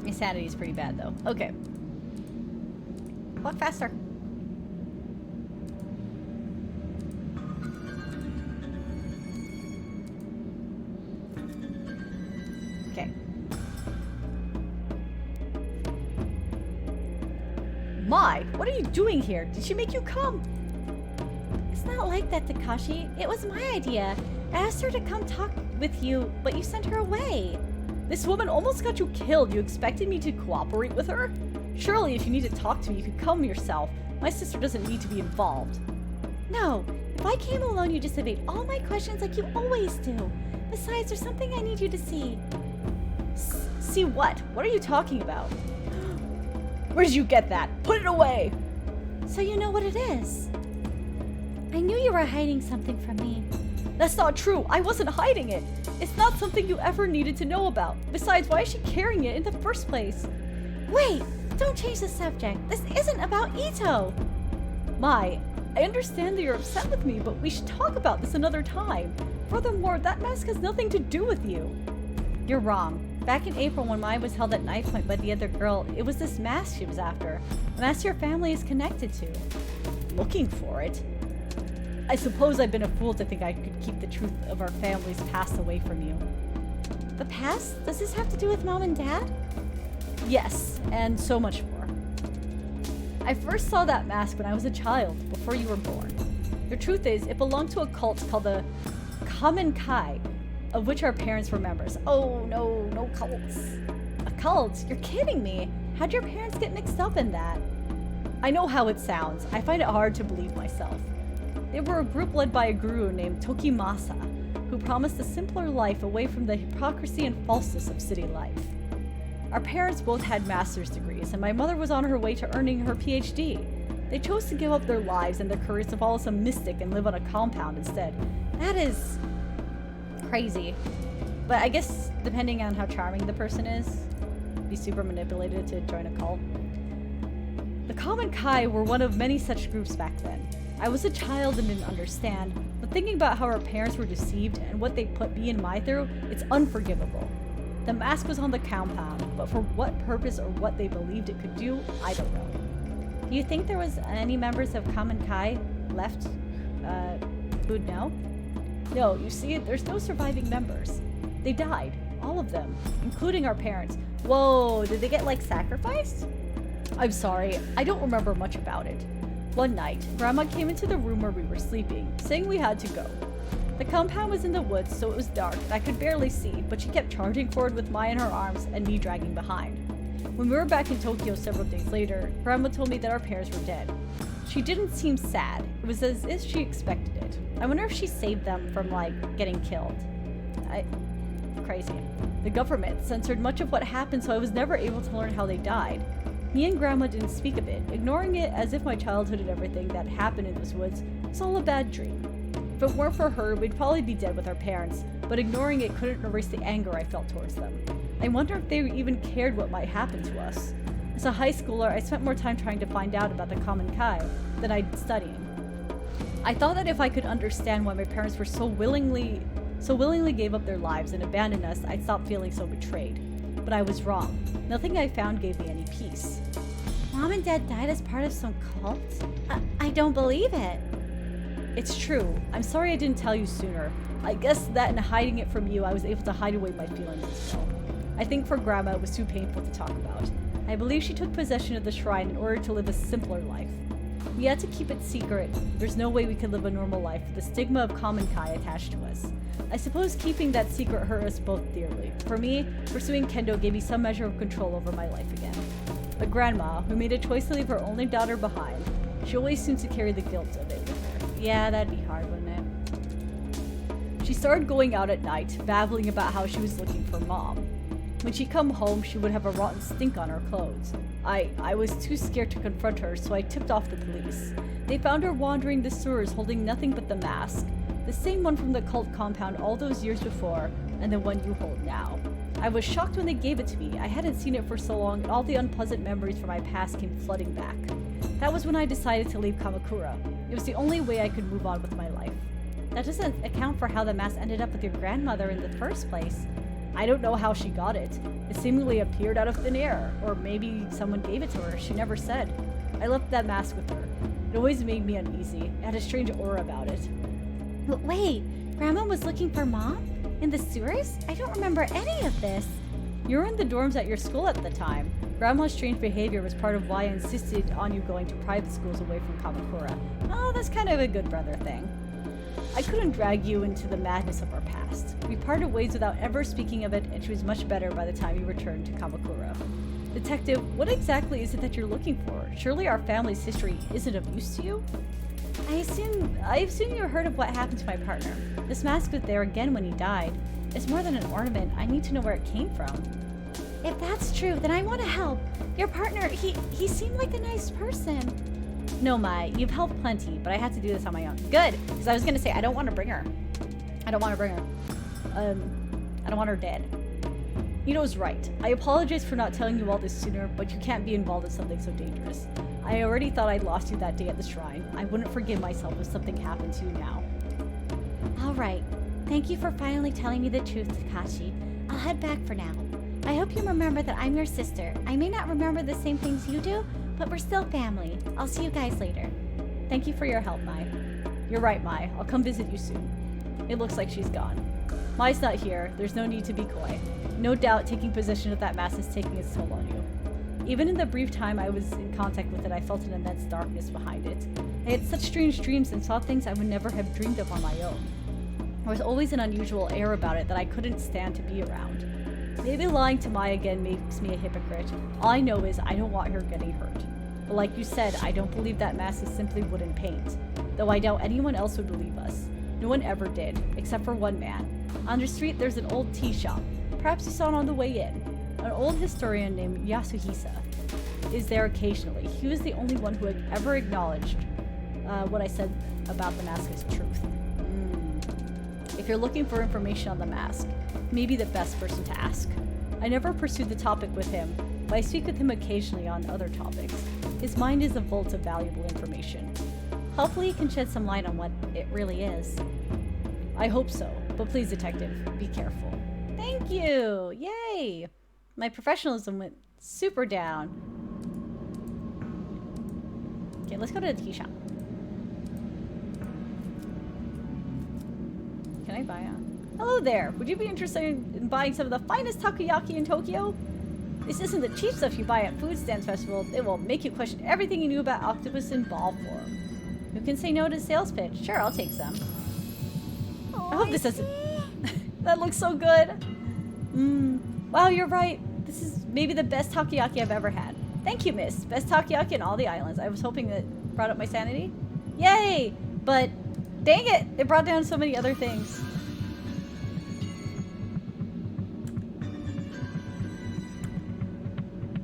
My sanity is pretty bad though. Okay. Walk faster. Okay. Mai, what are you doing here? Did she make you come?
It's not like that, Takashi. It was my idea. I asked her to come talk with you, but you sent her away.
This woman almost got you killed. You expected me to cooperate with her? Surely if you need to talk to me, you could come yourself. My sister doesn't need to be involved.
No, if I came alone, you just evade all my questions like you always do. Besides, there's something I need you to see.
See what? What are you talking about? Where did you get that? Put it away!
So you know what it is. I knew you were hiding something from me.
That's not true. I wasn't hiding it. It's not something you ever needed to know about. Besides, why is she carrying it in the first place?
Wait! Don't change the subject. This isn't about Ito.
Mai, I understand that you're upset with me, but we should talk about this another time. Furthermore, that mask has nothing to do with you. You're wrong. Back in April when Mai was held at knife point by the other girl, it was this mask she was after. A mask your family is connected to. Looking for it? I suppose I've been a fool to think I could keep the truth of our family's past away from you.
The past? Does this have to do with Mom and Dad?
Yes, and so much more. I first saw that mask when I was a child, before you were born. The truth is, it belonged to a cult called the Kamen Kai, of which our parents were members. Oh no, no cults. A cult? You're kidding me. How'd your parents get mixed up in that? I know how it sounds. I find it hard to believe myself. They were a group led by a guru named Tokimasa, who promised a simpler life away from the hypocrisy and falseness of city life. Our parents both had master's degrees, and my mother was on her way to earning her PhD. They chose to give up their lives and their careers to follow some mystic and live on a compound instead. That is crazy. But I guess depending on how charming the person is, be super manipulated to join a cult. The Kamen Kai were one of many such groups back then. I was a child and didn't understand, but thinking about how our parents were deceived and what they put me and Mai through, it's unforgivable. The mask was on the compound, but for what purpose or what they believed it could do, I don't know. Do you think there was any members of Kamen Kai left who'd know? No, you see, there's no surviving members. They died, all of them, including our parents. Whoa, did they get like sacrificed? I'm sorry, I don't remember much about it. One night, Grandma came into the room where we were sleeping, saying we had to go. The compound was in the woods, so it was dark and I could barely see, but she kept charging forward with Mai in her arms and me dragging behind. When we were back in Tokyo several days later, Grandma told me that our parents were dead. She didn't seem sad. It was as if she expected it. I wonder if she saved them from, like, getting killed. Crazy. The government censored much of what happened, so I was never able to learn how they died. Me and Grandma didn't speak of it, ignoring it as if my childhood and everything that happened in those woods was all a bad dream. If it weren't for her, we'd probably be dead with our parents, but ignoring it couldn't erase the anger I felt towards them. I wonder if they even cared what might happen to us. As a high schooler, I spent more time trying to find out about the Kamen Kai than I'd studying. I thought that if I could understand why my parents were so willingly gave up their lives and abandoned us, I'd stop feeling so betrayed. But I was wrong. Nothing I found gave me any peace.
Mom and Dad died as part of some cult? I don't believe it.
It's true. I'm sorry I didn't tell you sooner. I guess that in hiding it from you, I was able to hide away my feelings as well. I think for Grandma it was too painful to talk about. I believe she took possession of the shrine in order to live a simpler life. We had to keep it secret. There's no way we could live a normal life with the stigma of common kai attached to us. I suppose keeping that secret hurt us both dearly. For me, pursuing kendo gave me some measure of control over my life again. But Grandma, who made a choice to leave her only daughter behind, she always seems to carry the guilt of it with her. Yeah, that'd be hard, wouldn't it? She started going out at night, babbling about how she was looking for Mom. When she'd come home, she would have a rotten stink on her clothes. I was too scared to confront her, so I tipped off the police. They found her wandering the sewers holding nothing but the mask. The same one from the cult compound all those years before, and the one you hold now. I was shocked when they gave it to me. I hadn't seen it for so long, and all the unpleasant memories from my past came flooding back. That was when I decided to leave Kamakura. It was the only way I could move on with my life. That doesn't account for how the mask ended up with your grandmother in the first place. I don't know how she got it. It seemingly appeared out of thin air, or maybe someone gave it to her. She never said. I left that mask with her. It always made me uneasy. It had a strange aura about it.
Wait, Grandma was looking for Mom? In the sewers? I don't remember any of this.
You were in the dorms at your school at the time. Grandma's strange behavior was part of why I insisted on you going to private schools away from Kamakura. Oh, that's kind of a good brother thing. I couldn't drag you into the madness of our past. We parted ways without ever speaking of it, and she was much better by the time you returned to Kamakura. Detective, what exactly is it that you're looking for? Surely our family's history isn't of use to you? I assume you heard of what happened to my partner. This mask was there again when he died. It's more than an ornament. I need to know where it came from.
If that's true, then I want to help. Your partner, he seemed like a nice person.
No, Mai, you've helped plenty, but I had to do this on my own. Good, because I was going to say, I don't want to bring her. I don't want her dead. Ito's right. I apologize for not telling you all this sooner, but you can't be involved in something so dangerous. I already thought I'd lost you that day at the shrine. I wouldn't forgive myself if something happened to you now.
Alright. Thank you for finally telling me the truth, Takashi. I'll head back for now. I hope you remember that I'm your sister. I may not remember the same things you do, but we're still family. I'll see you guys later.
Thank you for your help, Mai. You're right, Mai. I'll come visit you soon. It looks like she's gone. Mai's not here. There's no need to be coy. No doubt taking possession of that mask is taking its toll on you. Even in the brief time I was in contact with it, I felt an immense darkness behind it. I had such strange dreams and saw things I would never have dreamed of on my own. There was always an unusual air about it that I couldn't stand to be around. Maybe lying to Mai again makes me a hypocrite. All I know is I don't want her getting hurt. But like you said, I don't believe that mask is simply wooden paint. Though I doubt anyone else would believe us. No one ever did, except for one man. On the street, there's an old tea shop. Perhaps you saw it on the way in. An old historian named Yasuhisa is there occasionally. He was the only one who had ever acknowledged what I said about the mask as truth. If you're looking for information on the mask, maybe the best person to ask. I never pursued the topic with him, but I speak with him occasionally on other topics. His mind is a vault of valuable information. Hopefully he can shed some light on what it really is. I hope so, but please, detective, be careful. Thank you! Yay! My professionalism went super down. Okay, let's go to the tea shop. Can I buy a... Hello there! Would you be interested in buying some of the finest takoyaki in Tokyo? This isn't the cheap stuff you buy at Food Stands Festival. It will make you question everything you knew about octopus in ball form. Who can say no to a sales pitch? Sure, I'll take some.
Oh,
I hope this doesn't... That looks so good! Wow, you're right. This is maybe the best takoyaki I've ever had. Thank you, miss. Best takoyaki in all the islands. I was hoping that brought up my sanity. Yay! But, dang it! It brought down so many other things.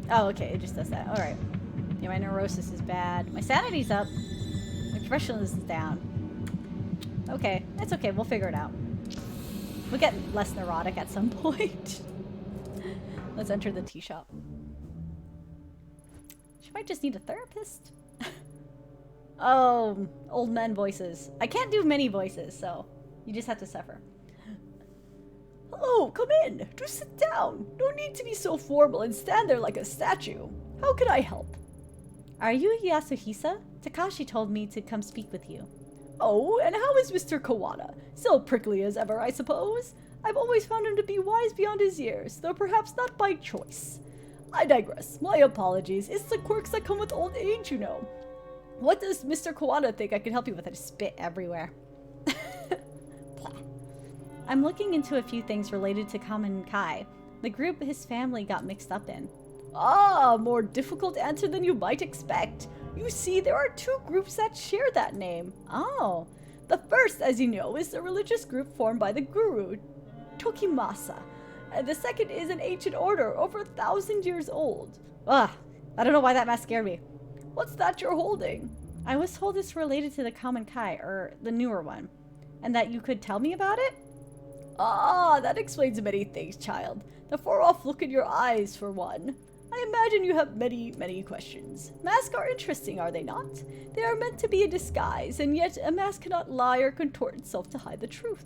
Oh, okay. It just does that. Alright. Yeah, my neurosis is bad. My sanity's up. My professionalism is down. Okay. It's okay. We'll figure it out. We'll get less neurotic at some point. Let's enter the tea shop. She might just need a therapist. Oh, old men voices. I can't do many voices, so you just have to suffer. Hello, come in. Do sit down. No need to be so formal and stand there like a statue. How can I help? Are you Yasuhisa? Takashi told me to come speak with you. Oh, and how is Mr. Kiwana? Still prickly as ever, I suppose? I've always found him to be wise beyond his years, though perhaps not by choice. I digress. My apologies. It's the quirks that come with old age, you know. What does Mr. Kiwana think I can help you with? I spit everywhere.
I'm looking into a few things related to Kamen Kai, the group his family got mixed up in.
Ah, more difficult answer than you might expect. You see, there are two groups that share that name.
Oh.
The first, as you know, is the religious group formed by the guru, Tokimasa. And the second is an ancient order, over 1,000 years old.
Ugh, I don't know why that mask scared me.
What's that you're holding?
I was told it's related to the Kamen Kai, or the newer one. And that you could tell me about it?
Ah, that explains many things, child. The far-off look in your eyes, for one. I imagine you have many, many questions. Masks are interesting, are they not? They are meant to be a disguise, and yet a mask cannot lie or contort itself to hide the truth.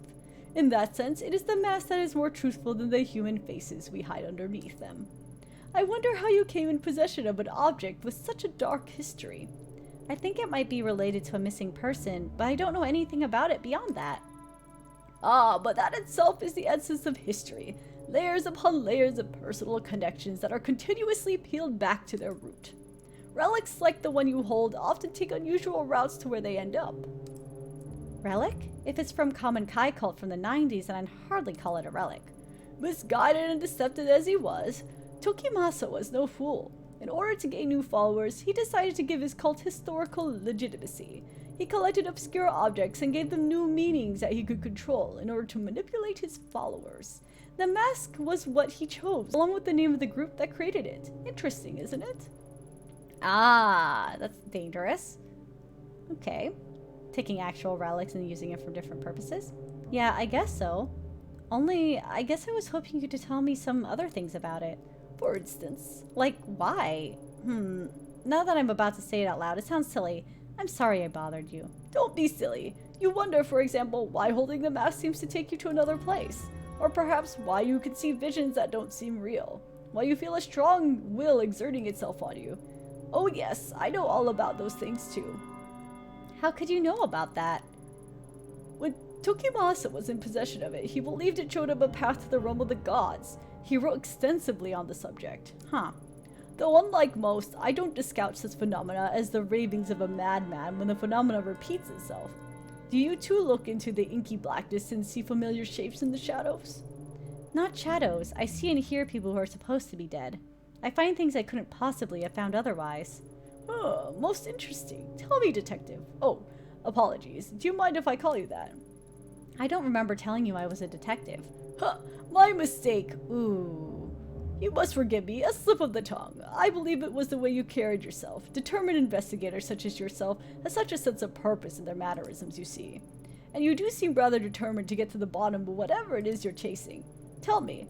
In that sense, it is the mask that is more truthful than the human faces we hide underneath them. I wonder how you came in possession of an object with such a dark history.
I think it might be related to a missing person, but I don't know anything about it beyond that.
Ah, but that itself is the essence of history. Layers upon layers of personal connections that are continuously peeled back to their root. Relics like the one you hold often take unusual routes to where they end up.
Relic? If it's from Kamen Kai cult from the 90s, then I'd hardly call it a relic.
Misguided and deceptive as he was, Tokimasa was no fool. In order to gain new followers, he decided to give his cult historical legitimacy. He collected obscure objects and gave them new meanings that he could control in order to manipulate his followers. The mask was what he chose, along with the name of the group that created it. Interesting, isn't it?
Ah, that's dangerous. Okay. Taking actual relics and using it for different purposes? Yeah, I guess so. Only, I guess I was hoping you could tell me some other things about it.
For instance.
Like, why? Now that I'm about to say it out loud, it sounds silly. I'm sorry I bothered you.
Don't be silly. You wonder, for example, why holding the mask seems to take you to another place. Or perhaps why you can see visions that don't seem real. Why you feel a strong will exerting itself on you. Oh yes, I know all about those things too.
How could you know about that?
When Tokimasa was in possession of it, he believed it showed him a path to the realm of the gods. He wrote extensively on the subject.
Huh.
Though unlike most, I don't discount such phenomena as the ravings of a madman when the phenomena repeats itself. Do you too look into the inky blackness and see familiar shapes in the shadows?
Not shadows. I see and hear people who are supposed to be dead. I find things I couldn't possibly have found otherwise.
Oh, most interesting. Tell me, detective. Oh, apologies. Do you mind if I call you that?
I don't remember telling you I was a detective.
Huh, my mistake. Ooh. You must forgive me, a slip of the tongue. I believe it was the way you carried yourself. Determined investigators such as yourself have such a sense of purpose in their mannerisms, you see. And you do seem rather determined to get to the bottom of whatever it is you're chasing. Tell me,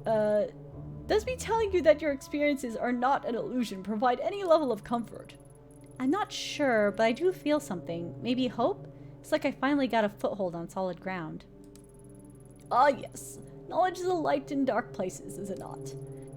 does me telling you that your experiences are not an illusion provide any level of comfort?
I'm not sure, but I do feel something. Maybe hope? It's like I finally got a foothold on solid ground.
Ah, yes. Knowledge is a light in dark places, is it not?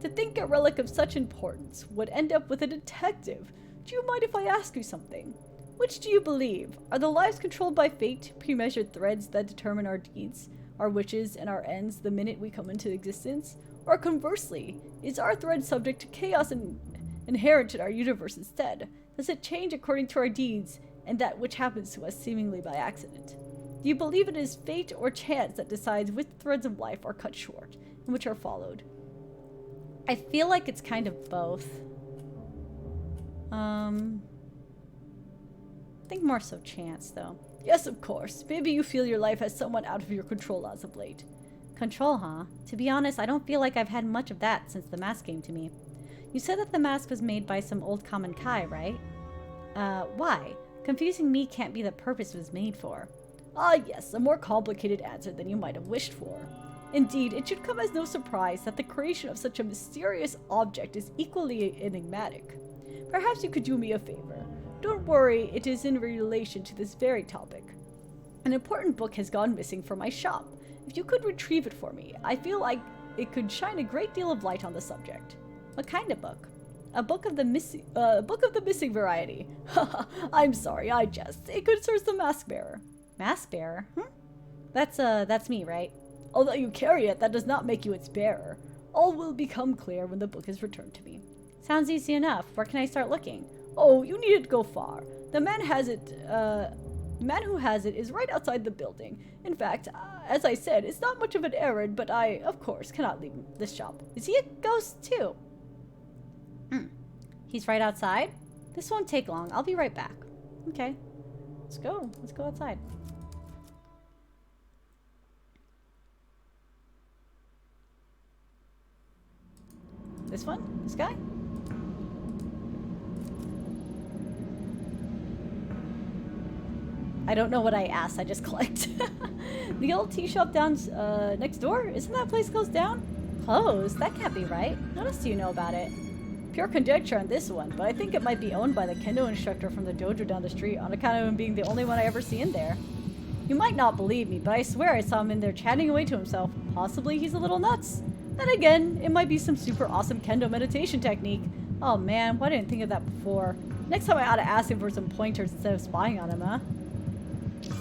To think a relic of such importance would end up with a detective. Do you mind if I ask you something? Which do you believe? Are the lives controlled by fate, pre-measured threads that determine our deeds, our wishes, and our ends the minute we come into existence? Or conversely, is our thread subject to chaos and inherent in our universe instead? Does it change according to our deeds and that which happens to us seemingly by accident? Do you believe it is fate or chance that decides which threads of life are cut short and which are followed?
I feel like it's kind of both. I think more so chance, though.
Yes, of course. Maybe you feel your life has somewhat out of your control as of late.
Control, huh? To be honest, I don't feel like I've had much of that since the mask came to me. You said that the mask was made by some old Kamen Kai, right? Why? Confusing me can't be the purpose it was made for.
Ah, yes, a more complicated answer than you might have wished for. Indeed, it should come as no surprise that the creation of such a mysterious object is equally enigmatic. Perhaps you could do me a favor. Don't worry, it is in relation to this very topic. An important book has gone missing from my shop. If you could retrieve it for me, I feel like it could shine a great deal of light on the subject.
What kind of book?
A book of the missing variety. Haha, I'm sorry, I jest. It concerns the mask bearer.
Mask bearer? That's me, right?
Although you carry it, that does not make you its bearer. All will become clear when the book is returned to me.
Sounds easy enough. Where can I start looking?
Oh, you needn't go far. The man who has it is right outside the building. In fact, as I said, it's not much of an errand, but I, of course, cannot leave this shop. Is he a ghost too?
He's right outside? This won't take long. I'll be right back.
Okay. Let's go. Let's go outside. This one? This guy? I don't know what I asked. I just clicked. The old tea shop down next door? Isn't that place closed down?
Closed? That can't be right. What else do you know about it?
Pure conjecture on this one, but I think it might be owned by the kendo instructor from the dojo down the street on account of him being the only one I ever see in there. You might not believe me, but I swear I saw him in there chatting away to himself. Possibly he's a little nuts. Then again, it might be some super awesome kendo meditation technique. Oh man, why didn't I think of that before? Next time I ought to ask him for some pointers instead of spying on him, huh?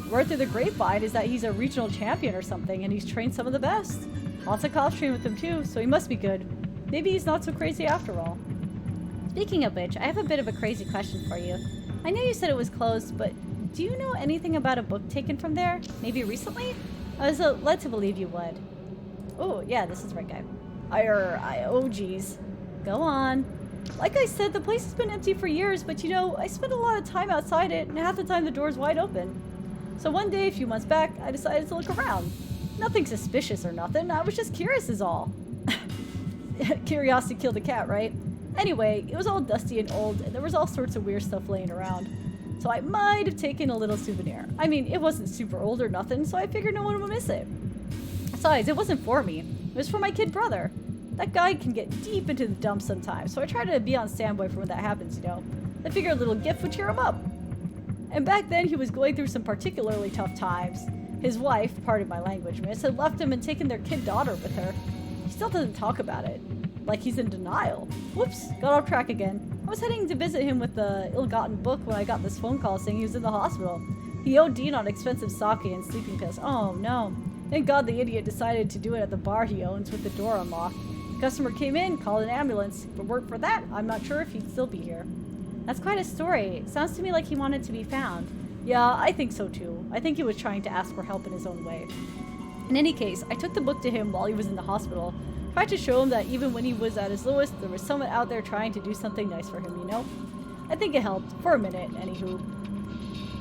Word through the grapevine is that he's a regional champion or something, and he's trained some of the best. Lots of cops train with him too, so he must be good. Maybe he's not so crazy after all.
Speaking of which, I have a bit of a crazy question for you. I know you said it was closed, but do you know anything about a book taken from there? Maybe recently? I was led to believe you would.
Oh, yeah, this is the right guy. Oh, geez.
Go on.
Like I said, the place has been empty for years, but you know, I spent a lot of time outside it, and half the time the door's wide open. So one day, a few months back, I decided to look around. Nothing suspicious or nothing, I was just curious is all. Curiosity killed the cat, right? Anyway, it was all dusty and old, and there was all sorts of weird stuff laying around. So I might have taken a little souvenir. I mean, it wasn't super old or nothing, so I figured no one would miss it. Besides, it wasn't for me. It was for my kid brother. That guy can get deep into the dumps sometimes, so I try to be on standby for when that happens, you know. I figured a little gift would cheer him up. And back then, he was going through some particularly tough times. His wife, pardon my language, miss, had left him and taken their kid daughter with her. He still doesn't talk about it. Like he's in denial. Whoops, got off track again. I was heading to visit him with the ill-gotten book when I got this phone call saying he was in the hospital. He OD'd on expensive sake and sleeping pills. Oh no. Thank God the idiot decided to do it at the bar he owns with the door unlocked. The customer came in, called an ambulance. If it weren't for that, I'm not sure if he'd still be here.
That's quite a story. Sounds to me like he wanted to be found.
Yeah, I think so too. I think he was trying to ask for help in his own way. In any case, I took the book to him while he was in the hospital. Tried to show him that even when he was at his lowest, there was someone out there trying to do something nice for him, you know? I think it helped, for a minute, anywho.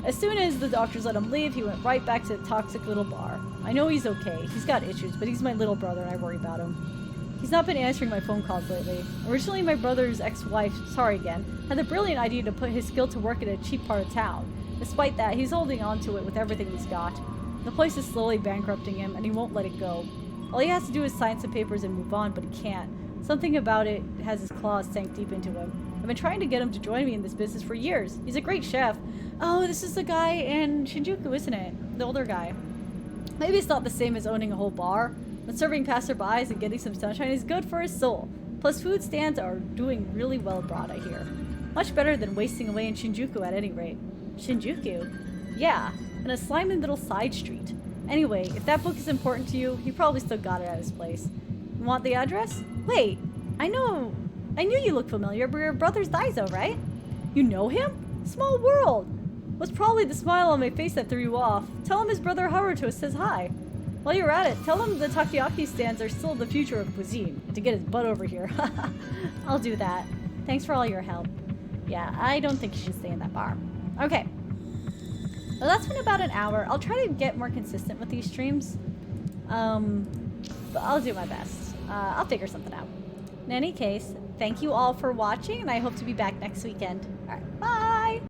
As soon as the doctors let him leave, he went right back to the toxic little bar. I know he's okay, he's got issues, but he's my little brother and I worry about him. He's not been answering my phone calls lately. Originally, my brother's ex-wife, sorry again, had the brilliant idea to put his skill to work in a cheap part of town. Despite that, he's holding on to it with everything he's got. The place is slowly bankrupting him, and he won't let it go. All he has to do is sign some papers and move on, but he can't. Something about it has his claws sank deep into him. I've been trying to get him to join me in this business for years. He's a great chef. Oh, this is the guy in Shinjuku, isn't it? The older guy. Maybe it's not the same as owning a whole bar, but serving passerbys and getting some sunshine is good for his soul. Plus, food stands are doing really well abroad, I hear. Much better than wasting away in Shinjuku at any rate. Shinjuku? Yeah, in a slimy little side street. Anyway, if that book is important to you, he probably still got it at his place. You want the address? Wait, I knew you looked familiar, but your brother's Daiso, right? You know him? Small world! Was probably the smile on my face that threw you off. Tell him his brother Haruto says hi. While you're at it, tell him the takoyaki stands are still the future of cuisine, and to get his butt over here.
I'll do that. Thanks for all your help.
Yeah, I don't think you should stay in that bar. Okay. Well, that's been about an hour. I'll try to get more consistent with these streams. But I'll do my best. I'll figure something out. In any case, thank you all for watching, and I hope to be back next weekend. Alright, bye!